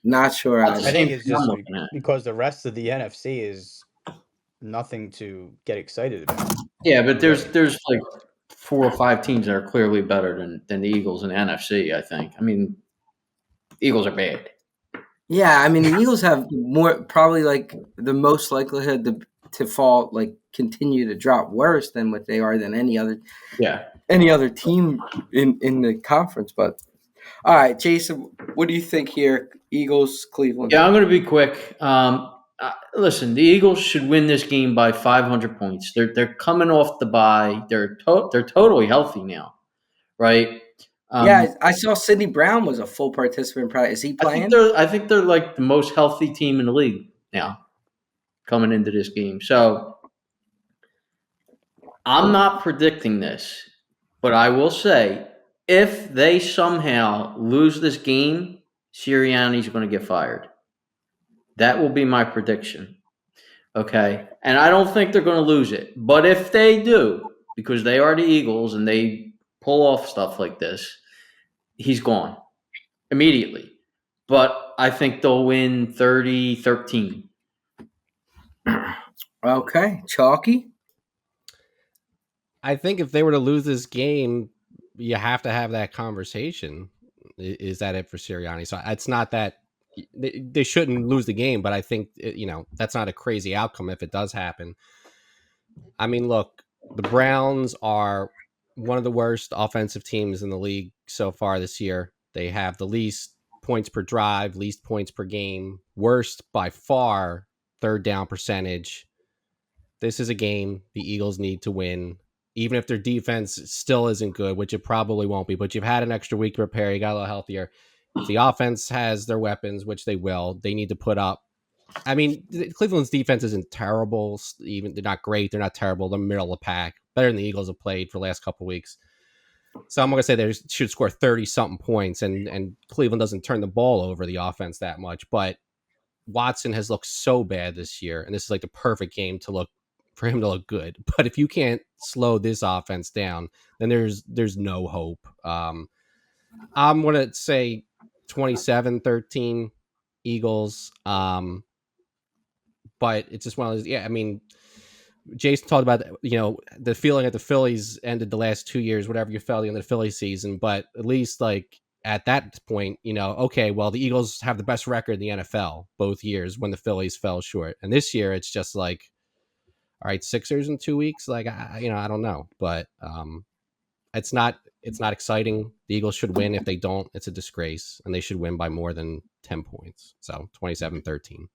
Not sure. I think it's just because the rest of the NFC is nothing to get excited about. Yeah, but there's like 4 or 5 teams that are clearly better than the Eagles in the NFC, I think. I mean, Eagles are bad. Yeah, I mean the Eagles have probably like the most likelihood to fall, like continue to drop worse than what they are than any other team in the conference. But all right, Jason, what do you think here? Eagles, Cleveland. Yeah, I'm going to be quick. Listen, the Eagles should win this game by 500 points. They're coming off the bye. They're totally healthy now, right? Yeah, I saw Sidney Brown was a full participant. Is he playing? I think they're like the most healthy team in the league now, coming into this game. So I'm not predicting this, but I will say if they somehow lose this game, Sirianni's going to get fired. That will be my prediction. Okay. And I don't think they're going to lose it. But if they do, because they are the Eagles and they pull off stuff like this, he's gone immediately. But I think they'll win 30-13. Okay. Chalky? I think if they were to lose this game, you have to have that conversation. Is that it for Sirianni? So it's not that they shouldn't lose the game, but I think that's not a crazy outcome if it does happen. I mean, look, the Browns are one of the worst offensive teams in the league so far this year. They have the least points per drive, least points per game, worst by far third down percentage. This is a game the Eagles need to win, even if their defense still isn't good, which it probably won't be. But you've had an extra week to prepare. You got a little healthier. If the offense has their weapons, which they will, they need to put up. I mean, Cleveland's defense isn't terrible. Even they're not great. They're not terrible. They're middle of the pack. Better than the Eagles have played for the last couple of weeks. So I'm going to say they should score 30-something points, and Cleveland doesn't turn the ball over the offense that much. But Watson has looked so bad this year, and this is like the perfect game for him to look good. But if you can't slow this offense down, then there's no hope. I'm going to say 27-13 Eagles. But it's just one of those. Yeah, I mean, Jason talked about the feeling that the Phillies ended the last 2 years, whatever you felt in the Philly season. But at least like at that point, okay, well the Eagles have the best record in the NFL both years when the Phillies fell short, and this year it's just like, all right, Sixers in 2 weeks. Like I don't know, but it's not exciting. The Eagles should win. If they don't, it's a disgrace, and they should win by more than 10 points. So 27-13.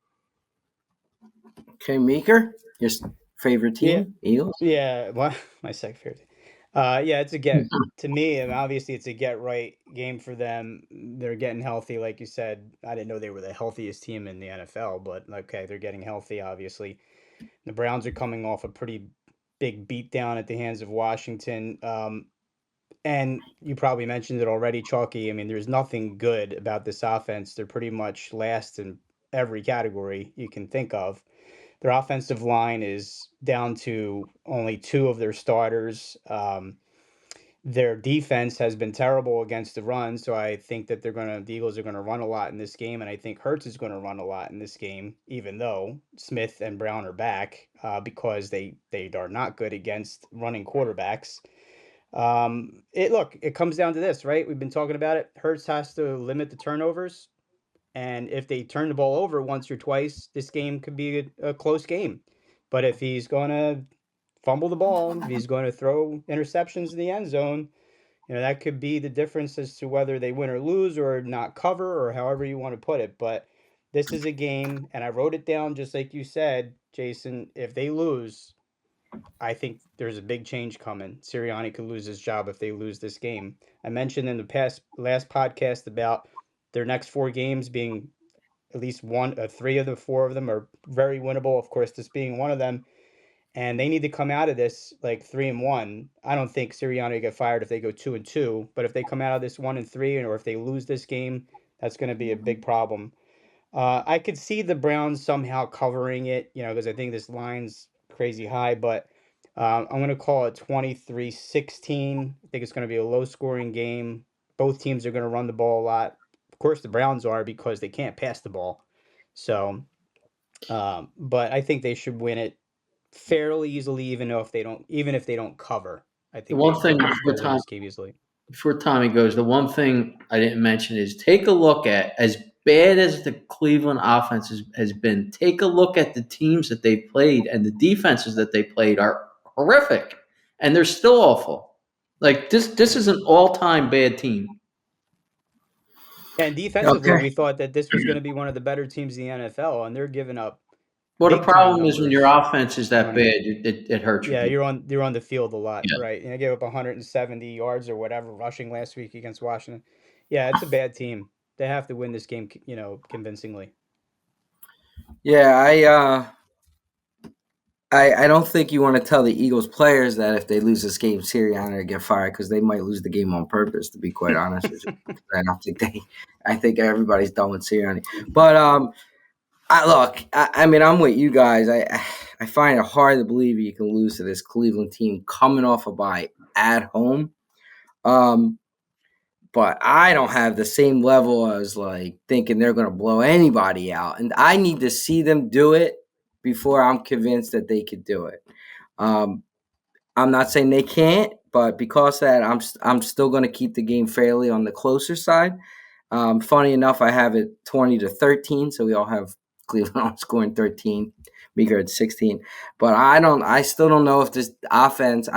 Okay, Meeker, your favorite team, Eagles? Yeah, well, my second favorite. Yeah, it's a get to me, and obviously it's a get right game for them. They're getting healthy, like you said. I didn't know they were the healthiest team in the NFL, but okay, they're getting healthy. Obviously, the Browns are coming off a pretty big beatdown at the hands of Washington. And you probably mentioned it already, Chalky. I mean, there's nothing good about this offense. They're pretty much last in every category you can think of. Their offensive line is down to only 2 of their starters. Their defense has been terrible against the run, so I think that the Eagles are gonna run a lot in this game, and I think Hurts is gonna run a lot in this game, even though Smith and Brown are back, because they are not good against running quarterbacks. It comes down to this, right? We've been talking about it. Hurts has to limit the turnovers. And if they turn the ball over once or twice, this game could be a close game. But if he's going to fumble the ball, if he's going to throw interceptions in the end zone, That could be the difference as to whether they win or lose or not cover or however you want to put it. But this is a game, and I wrote it down just like you said, Jason. If they lose, I think there's a big change coming. Sirianni could lose his job if they lose this game. I mentioned in the last podcast about their next 4 games being at least one, 3 of the 4 of them are very winnable. Of course, this being one of them, and they need to come out of this like 3-1. I don't think Sirianni will get fired if they go 2-2, but if they come out of this 1-3, or if they lose this game, that's going to be a big problem. I could see the Browns somehow covering it, because I think this line's crazy high, but I'm going to call it 23-16. I think it's going to be a low scoring game. Both teams are going to run the ball a lot. Of course, the Browns are because they can't pass the ball. So, but I think they should win it fairly easily, even if they don't cover. I The think one thing they'll still win this game easily. before Tommy goes, the one thing I didn't mention is take a look at, as bad as the Cleveland offense has been, take a look at the teams that they played, and the defenses that they played are horrific, and they're still awful. Like this is an all-time bad team. And defensively, Okay. we thought that this was going to be one of the better teams in the NFL, and they're giving up Well, the big time problem is when your numbers offense is that on bad, it. it hurts your Yeah, defense. you're on the field a lot, Yeah. right? And they gave up 170 yards or whatever rushing last week against Washington. Yeah, it's a bad team. They have to win this game, convincingly. Yeah, I don't think you want to tell the Eagles players that if they lose this game, Sirianni will get fired, because they might lose the game on purpose. To be quite honest with you, I don't think they. I think everybody's done with Sirianni. But I mean, I'm with you guys. I find it hard to believe you can lose to this Cleveland team coming off a bye at home. But I don't have the same level as like thinking they're going to blow anybody out, and I need to see them do it before I'm convinced that they could do it. Um, I'm not saying they can't, but because of that, I'm still going to keep the game fairly on the closer side. Funny enough, I have it 20-13, so we all have Cleveland on scoring 13, Meeker at 16. But I still don't know if this offense.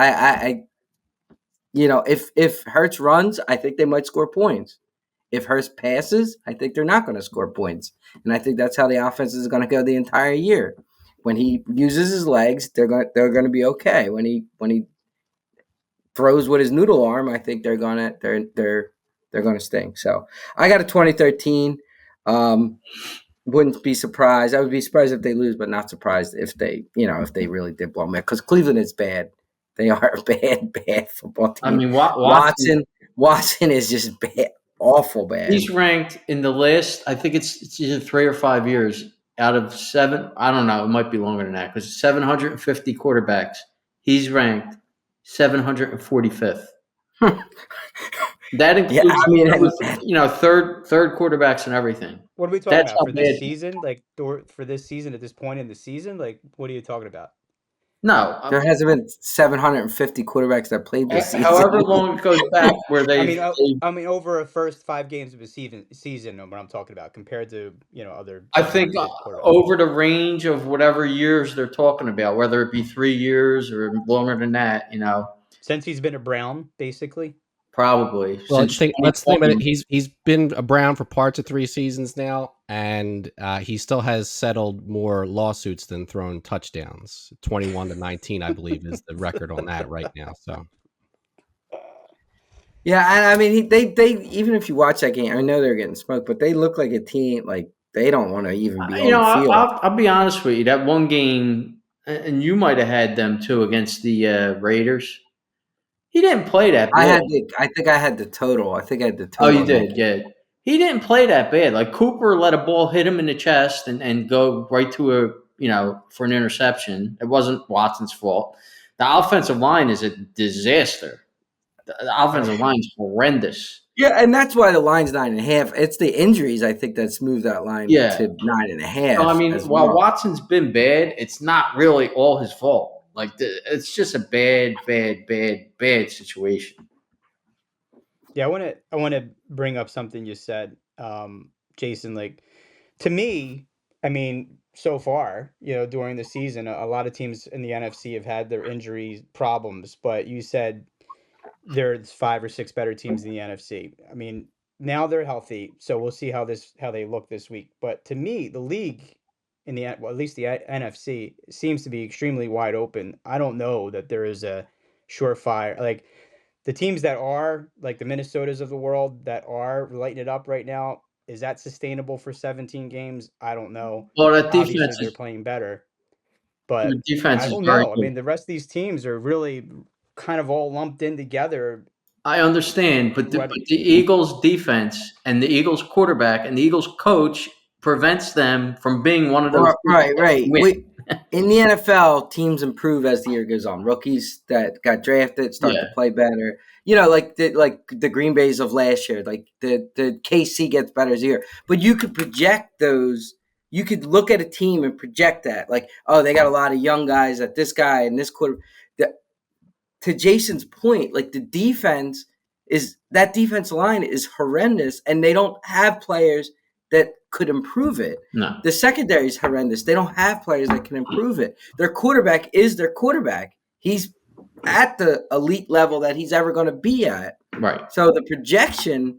If Hurts runs, I think they might score points. If Hurts passes, I think they're not going to score points, and I think that's how the offense is going to go the entire year. When he uses his legs, they're going to be okay. When he throws with his noodle arm, I think they're gonna sting. So I got a 2013. Wouldn't be surprised. I would be surprised if they lose, but not surprised if they really did blow them out, because Cleveland is bad. They are a bad football team. I mean, Watson is just bad, awful bad. He's ranked in the last, I think it's either 3 or 5 years out of 7. I don't know. It might be longer than that, because 750 quarterbacks. He's ranked 745th. That includes, third quarterbacks and everything. What are we talking That's about how for bad. this season? Like for this season at this point in the season, like what are you talking about? No, There hasn't been 750 quarterbacks that played this season. however long it goes back, where I mean, over a first 5 games of a season, what I'm talking about, compared to other I think talented quarterbacks. over the range of whatever years they're talking about, whether it be 3 years or longer than that, Since he's been a Brown, basically. probably. Well, Since let's think about it. 2020. He's been a Brown for parts of 3 seasons now, and he still has settled more lawsuits than thrown touchdowns. 21-19, I believe, is the record on that right now. So, Yeah, I mean, they even if you watch that game, I know they're getting smoked, but they look like a team like they don't want to even be on the field. I'll be honest with you. That one game, and you might have had them too, against the Raiders. He didn't play that bad. I think I had the total. I think I had the Oh, total. you did, yeah. He didn't play that bad. Like, Cooper let a ball hit him in the chest and go right to for an interception. It wasn't Watson's fault. The offensive line is a disaster. The offensive line is horrendous. Yeah, and that's why the line's 9.5. It's the injuries, I think, that's moved that line to 9.5. So, I mean, while Watson's been bad, it's not really all his fault. Like, it's just a bad situation. Yeah, I want to bring up something you said, Jason. Like, to me, I mean, so far, during the season, a lot of teams in the NFC have had their injury problems. But you said there's 5 or 6 better teams in the NFC. I mean, now they're healthy, so we'll see how they look this week. But to me, the league well, at least the NFC seems to be extremely wide open. I don't know that there is a surefire like the teams that are like the Minnesotas of the world that are lighting it up right now. Is that sustainable for 17 games? I don't know. Well, that Obviously, defense they're is playing better, the but defense I is don't very know. I good. mean, the rest of these teams are really kind of all lumped in together. I understand, but What the Eagles' defense and the Eagles' quarterback and the Eagles' coach prevents them from being one of those teams Right, that right. win. In the NFL, teams improve as the year goes on. Rookies that got drafted start to Yeah. play better. Like the Green Bays of last year, like the KC gets better as a year. But you could project those. You could look at a team and project that, like, oh, they got a lot of young guys at this guy and this quarter. To Jason's point, like the defense line is horrendous, and they don't have players that could improve it. No. The secondary is horrendous. They don't have players that can improve it. Their quarterback is their quarterback. He's at the elite level that he's ever going to be at. Right. So the projection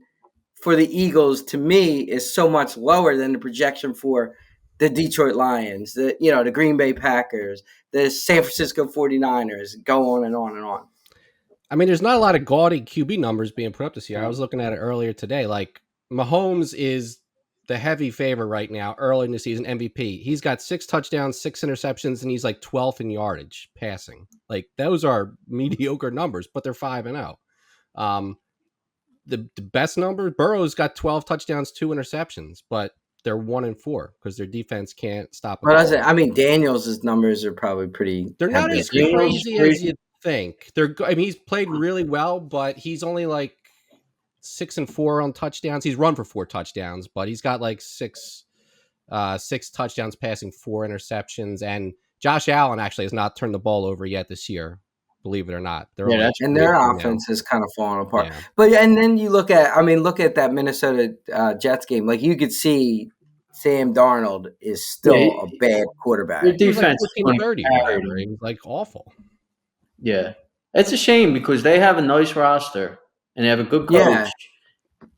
for the Eagles, to me, is so much lower than the projection for the Detroit Lions, the Green Bay Packers, the San Francisco 49ers, go on and on and on. I mean, there's not a lot of gaudy QB numbers being put up this year. I was looking at it earlier today. Like, Mahomes is the heavy favorite right now, early in the season, MVP. He's got 6 touchdowns, 6 interceptions, and he's like 12th in yardage passing. Like, those are mediocre numbers, but they're 5-0. The best number, Burrow's got 12 touchdowns, 2 interceptions, but they're 1-4 because their defense can't stop it. Well, I mean, Daniels' numbers are probably pretty. They're not as crazy as you think. He's played really well, but he's only like 6-4 on touchdowns. He's run for 4 touchdowns, but he's got like 6 touchdowns passing, 4 interceptions. And Josh Allen actually has not turned the ball over yet this year. Believe it or not, and their offense is kind of falling apart. Yeah. But and then you look at that Minnesota Jets game. Like, you could see Sam Darnold is still a bad quarterback. Your defense was like 30 or whatever. He was like awful. Yeah, it's a shame because they have a nice roster and they have a good coach. Yeah.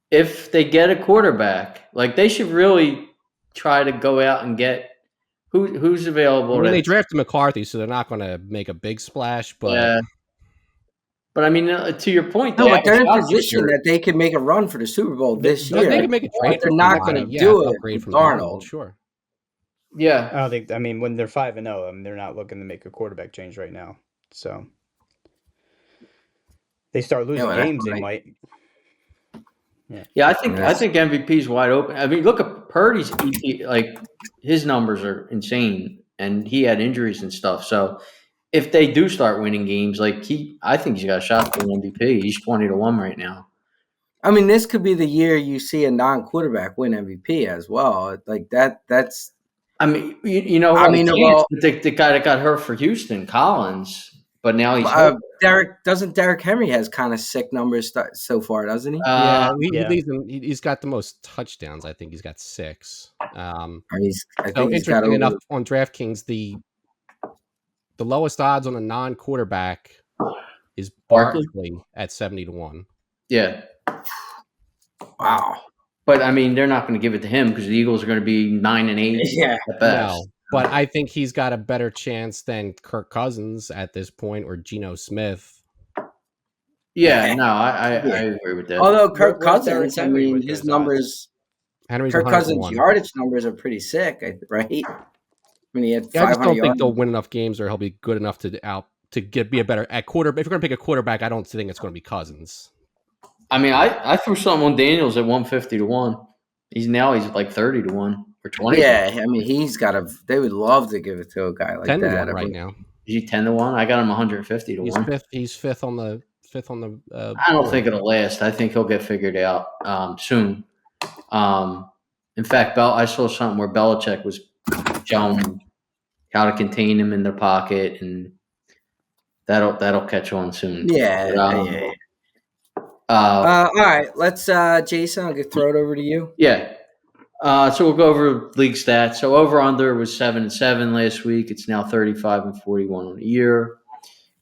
If they get a quarterback, like, they should really try to go out and get who's available. I mean, they drafted McCarthy, so they're not going to make a big splash. But but I mean, to your point, but they're in a position that they could make a run for the Super Bowl this year. They can make a trade. They're not going to do it upgrade from Darnold. Sure. Yeah, I don't think. I mean, when they're 5-0, they're not looking to make a quarterback change right now. So they start losing games, they might. Yeah, I think MVP's wide open. I mean, look at Purdy's EP, like, his numbers are insane, and he had injuries and stuff. So if they do start winning games, like, I think he's got a shot for an MVP. He's 20-1 right now. I mean, this could be the year you see a non-quarterback win MVP as well. Like that's. I mean, the guy that got hurt for Houston, Collins, but now he's Derrick Henry has kind of sick numbers so far, doesn't he? He's got the most touchdowns. I think he's got 6. Interesting enough, on DraftKings, the lowest odds on a non-quarterback is Barkley at 70-1. Yeah. Wow. But I mean, they're not going to give it to him because the Eagles are going to be 9-8 at best. No, but I think he's got a better chance than Kirk Cousins at this point, or Geno Smith. Yeah, no, I agree with that. Although Kirk Cousins, I mean, his numbers, Kirk Cousins' yardage numbers are pretty sick, right? I mean, he had 500 I just don't yards. think they'll win enough games, or he'll be good enough to be a better at quarterback. If you're going to pick a quarterback, I don't think it's going to be Cousins. I mean, I threw something on Daniels at 150-1. He's like 30-1 or 20. Yeah, I mean, they would love to give it to a guy like 10-1 right now. Is he 10-1? I got him 150-1. He's fifth on the. I don't think it'll last. I think he'll get figured out soon. In fact, I saw something where Belichick was showing how to contain him in their pocket, and that'll catch on soon. Yeah. All right, let's Jason, I'll throw it over to you. Yeah. So we'll go over league stats. So over under was 7-7 last week. It's now 35-41 on the year.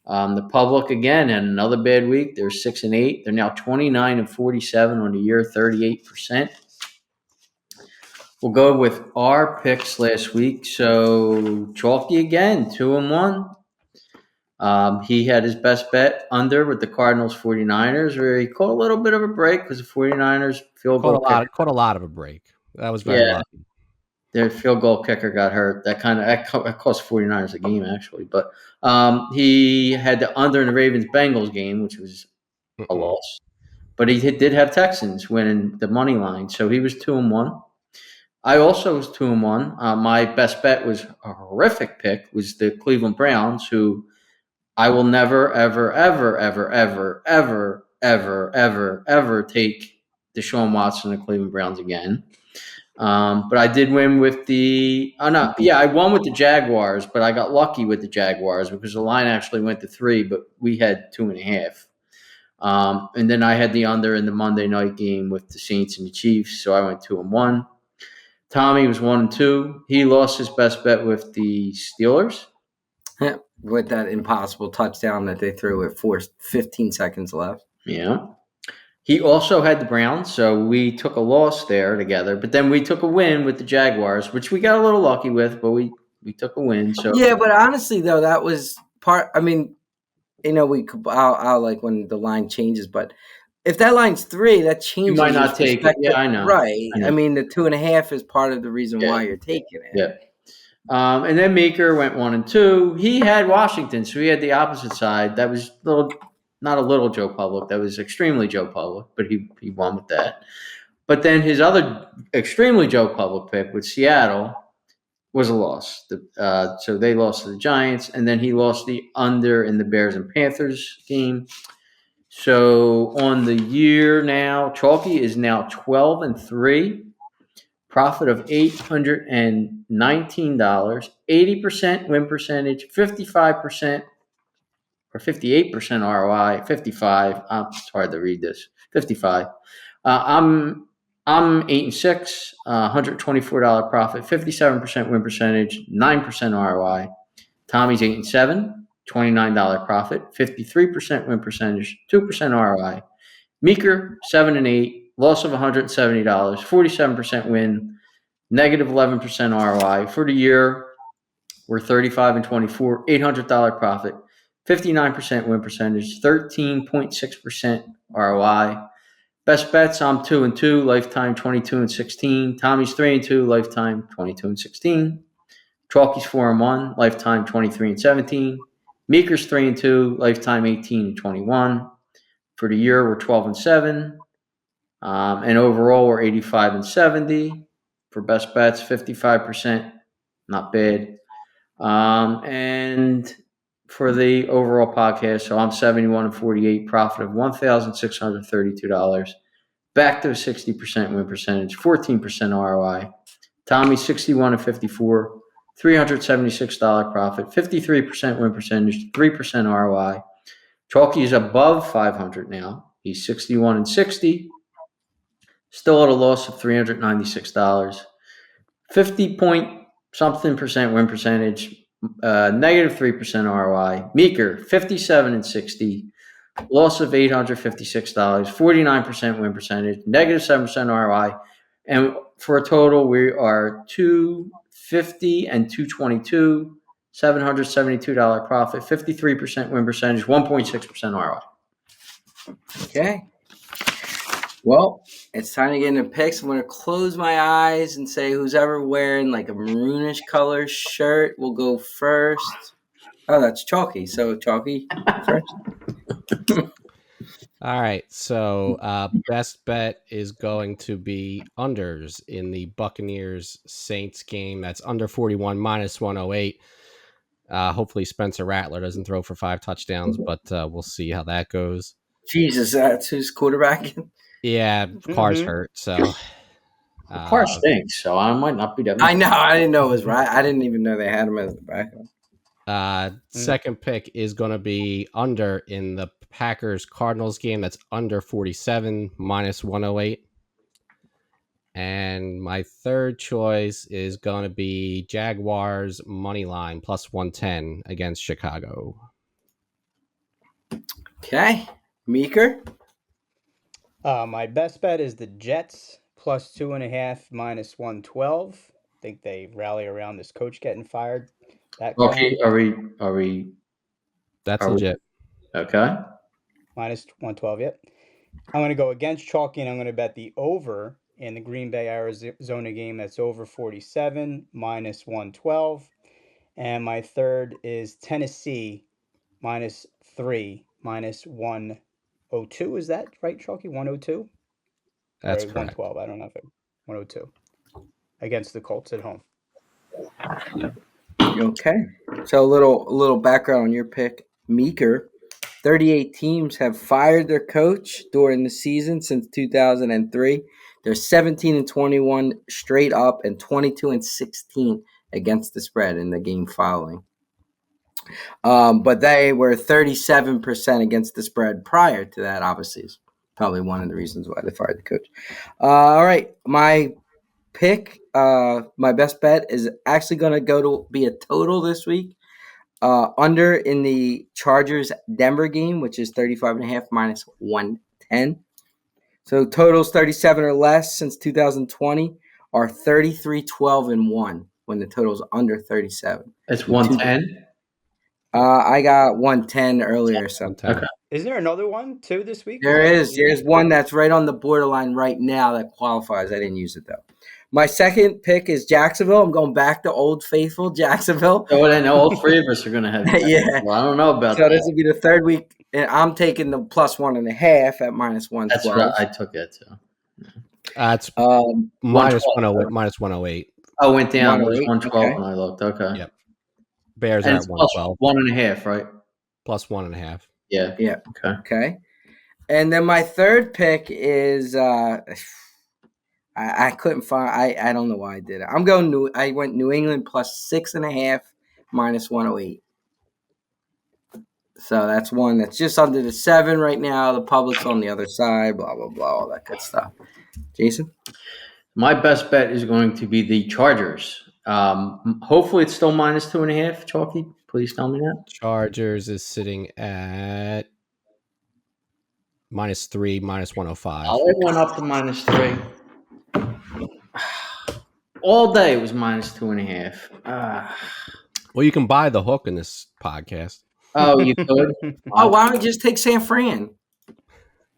The public again had another bad week. They're 6-8. They're now 29-47 on the year, 38%. We'll go with our picks last week. So Chalky again, 2-1. He had his best bet under with the Cardinals 49ers, where he caught a little bit of a break because the 49ers field goal kicker. Caught a lot of a break. That was very Yeah, lucky. their field goal kicker got hurt. That cost 49ers a game actually. But he had the under in the Ravens Bengals game, which was a loss. But he did have Texans winning the money line, so he was 2-1. I also was 2-1. My best bet was a horrific pick. Was the Cleveland Browns, who I will never, ever, ever, ever, ever, ever, ever, ever, ever take Deshaun Watson and the Cleveland Browns again. But I did win with I won with the Jaguars, but I got lucky with the Jaguars because the line actually went to 3, but we had 2.5. And then I had the under in the Monday night game with the Saints and the Chiefs, so I went 2-1. Tommy was 1-2. He lost his best bet with the Steelers. With that impossible touchdown that they threw with 15 seconds left. Yeah. He also had the Browns, so we took a loss there together. But then we took a win with the Jaguars, which we got a little lucky with, but we took a win. So yeah, but honestly, though, that was part. I mean, I'll like when the line changes, but if that line's 3, that changes. You might not take it. Yeah, I know. Right. I know. I mean, the 2.5 is part of the reason why you're taking it. Yeah. And then Meeker went 1-2. He had Washington, so he had the opposite side. That was not a little Joe Public. That was extremely Joe Public, but he won with that. But then his other extremely Joe Public pick with Seattle was a loss. So they lost to the Giants, and then he lost the under in the Bears and Panthers game. So on the year now, Chalky is now 12-3. Profit of $819, 80% win percentage, 55% or 58% ROI, 55. It's hard to read this. 55. I'm 8-6, $124 profit, 57% win percentage, 9% ROI. Tommy's 8-7, $29 profit, 53% win percentage, 2% ROI. Meeker 7-8, loss of $170, 47% win, negative 11% ROI. For the year, we're 35-24, $800 profit, 59% win percentage, 13.6% ROI. Best bets, I'm 2-2, lifetime 22-16. Tommy's 3-2, lifetime 22-16. Chalky's 4-1, lifetime 23-17. Meeker's 3-2, lifetime 18-21. For the year, we're 12-7. And overall, we're 85-70. For best bets, 55%, not bad. And for the overall podcast, so I'm 71-48, profit of $1,632. Back to a 60% win percentage, 14% ROI. Tommy 61-54, $376 profit, 53% win percentage, 3% ROI. Chalky is above 500 now. He's 61-60, still at a loss of $396. 50-point-something% win percentage, negative 3% ROI. Meeker 57-60, loss of $856, 49% win percentage, negative 7% ROI. And for a total, we are 250 and 222, $772 profit, 53% win percentage, 1.6% ROI. Okay. Well, it's time to get into picks. I'm going to close my eyes and say who's ever wearing like a maroonish color shirt will go first. Oh, that's Chalky. So Chalky first. All right. So best bet is going to be unders in the Buccaneers Saints game. That's under 41 minus 108. Hopefully Spencer Rattler doesn't throw for 5 touchdowns, but we'll see how that goes. Jesus, that's who's quarterbacking? Yeah, Carr's hurt, so Carr stinks, so I might not be that. I know. I didn't know it was right. I didn't even know they had him as the backup. Second pick is going to be under in the Packers Cardinals game. That's under 47 minus 108. And my third choice is going to be Jaguars money line plus 110 against Chicago. Okay. Meeker? My best bet is the Jets plus 2.5 minus 112. Think they rally around this coach getting fired. That Okay, claim That's are we legit. okay? minus 112. Yep. I'm going to go against Chalky, and I'm going to bet the over in the Green Bay Arizona game. That's over 47 minus 112. And my third is Tennessee minus 3 minus 102. Is that right, Chalky? 102 or That's correct. 112? I don't know if it 102 against the Colts at home. Okay. So a little background on your pick, Meeker. 38 teams have fired their coach during the season since 2003. They're 17-21 straight up and 22-16 against the spread in the game following. But they were 37% against the spread prior to that, obviously. Is probably one of the reasons why they fired the coach. All right. My pick, my best bet is actually going to go to be a total this week. Under in the Chargers Denver game, which is 35.5 minus 110. So totals 37 or less since 2020 are 33-12-1 when the total's under 37. It's 110. I got 110 earlier, so 110. Okay. Is there another one too this week? There's one that's right on the borderline right now that qualifies. I didn't use it though. My second pick is Jacksonville. I'm going back to Old Faithful, Jacksonville. So then all three of us are going to have. Yeah. Well, I don't know about So that. this will be the third week. And I'm taking the plus 1.5 at minus 112. That's what I took it too. It's Um, minus 112, 108. Minus 108. I went down. It was 108, 112 okay. when I looked. Okay. Yep. Bears And are it's at plus 112. 1.5, right? Plus 1.5. Yeah. Yeah. Okay. Okay. And then my third pick is I couldn't find. I don't know why I did it. I went New England plus 6.5 minus 108. So that's one that's just under the 7 right now. The public's on the other side. Blah blah blah. All that good stuff. Jason. My best bet is going to be the Chargers. Hopefully, it's still minus 2.5. Chalky, please tell me that. Chargers is sitting at minus 3, minus 105. Oh, it went up to minus 3. All day it was minus 2.5. Well, you can buy the hook in this podcast. Oh, you could? Oh, why don't we just take San Fran?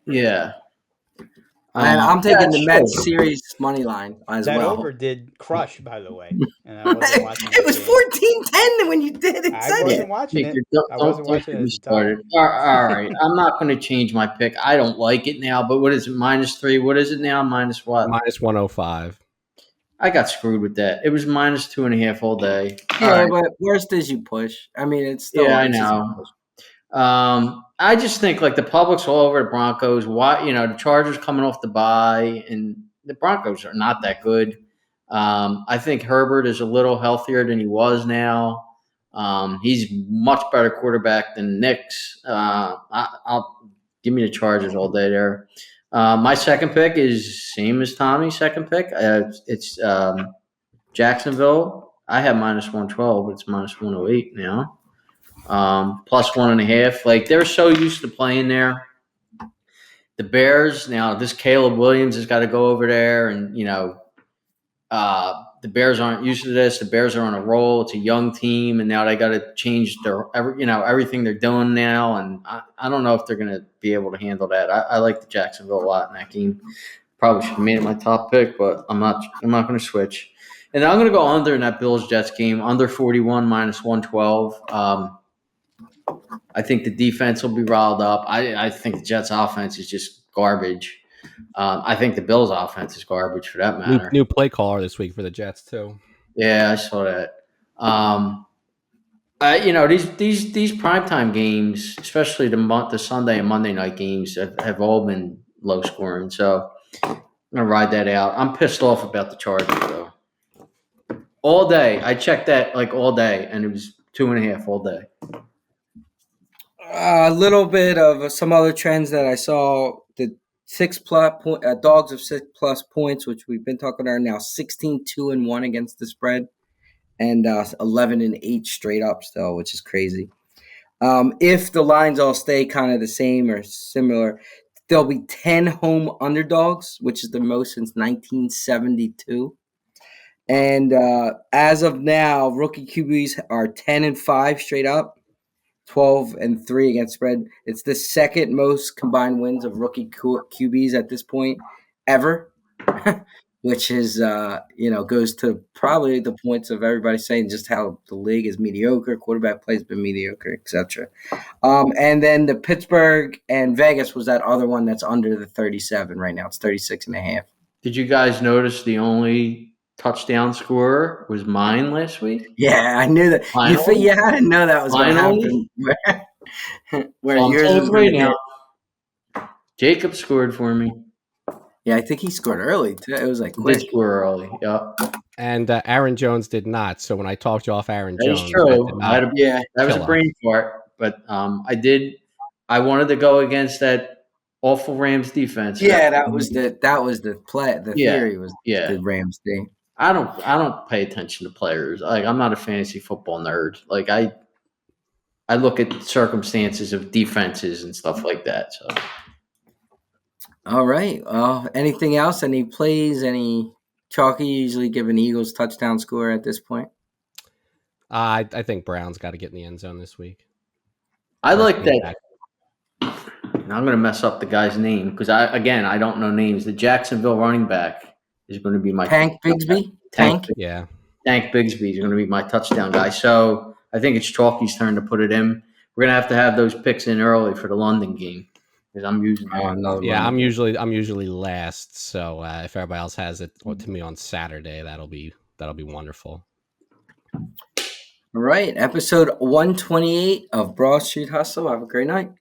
Yeah. And I'm taking yeah, the Mets sure. series money line as That well. over did crush, by the way. And I wasn't watching It was that 14-10 when you did it. I wasn't watching Victor, it. I don't wasn't watching get it me at the time. started. All right. I'm not going to change my pick. I don't like it now, but what is it? Minus 3. What is it now? Minus what? Minus 105. I got screwed with that. It was minus 2.5 all day. Yeah, All right. but worst is you push. I mean, it's still. Yeah, I it's just a know. push. I just think like the public's all over the Broncos. Why, the Chargers coming off the bye, and the Broncos are not that good. I think Herbert is a little healthier than he was now. He's much better quarterback than Nick's. I'll give me the Chargers all day there. My second pick is same as Tommy's second pick. It's Jacksonville. I have minus 112, but it's minus 108 now. Plus 1.5. Like they're so used to playing there. The Bears now, this Caleb Williams has got to go over there, and the Bears aren't used to this. The Bears are on a roll. It's a young team, and now they got to change everything they're doing now. And I don't know if they're going to be able to handle that. I like the Jacksonville a lot in that game. Probably should have made it my top pick, but I'm not going to switch. And I'm going to go under in that Bills Jets game, under 41 minus 112. I think the defense will be riled up. I think the Jets' offense is just garbage. I think the Bills' offense is garbage for that matter. New play caller this week for the Jets too. Yeah, I saw that. These primetime games, especially the Sunday and Monday night games, have all been low scoring. So I'm gonna ride that out. I'm pissed off about the Chargers though. All day, I checked that like all day, and it was 2.5 all day. A little bit of some other trends that I saw. The 6+ dogs of 6+ points, which we've been talking about, are now 16-2-1 against the spread, and 11-8 straight up still, which is crazy. If the lines all stay kind of the same or similar, there'll be 10 home underdogs, which is the most since 1972. And as of now, rookie QBs are 10-5 straight up, 12-3 against spread. It's the second most combined wins of rookie QBs at this point ever, which is goes to probably the points of everybody saying just how the league is mediocre, quarterback play has been mediocre, etc. And then the Pittsburgh and Vegas was that other one that's under the 37 right now. It's 36.5. Did you guys notice the only touchdown scorer was mine last week? Yeah, I knew that. Finally? You had to know that was going to happen. Where I'm yours telling was you going right to now. hit. Jacob scored for me. Yeah, I think he scored early too. It was like He quick. did score early. Yeah. And Aaron Jones did not. So when I talked you off Aaron That is Jones, true. that Was a brain fart. But I wanted to go against that awful Rams defense. Yeah, that was the play. The theory was the Rams thing. I don't pay attention to players. Like, I'm not a fantasy football nerd. Like, I look at circumstances of defenses and stuff like that. So, all right. Anything else? Any plays? Any chalky? Usually give an Eagles touchdown score at this point. I think Brown's got to get in the end zone this week. I like that. And I'm going to mess up the guy's name because I don't know names. The Jacksonville running back is going to be my Tank Bigsby. Tank. Yeah. Tank Bigsby is going to be my touchdown guy. So I think it's Chalky's turn to put it in. We're going to have those picks in early for the London game because I'm using. I'm usually last. So if everybody else has it to me on Saturday, that'll be wonderful. All right, episode 128 of Broad Street Hustle. Have a great night.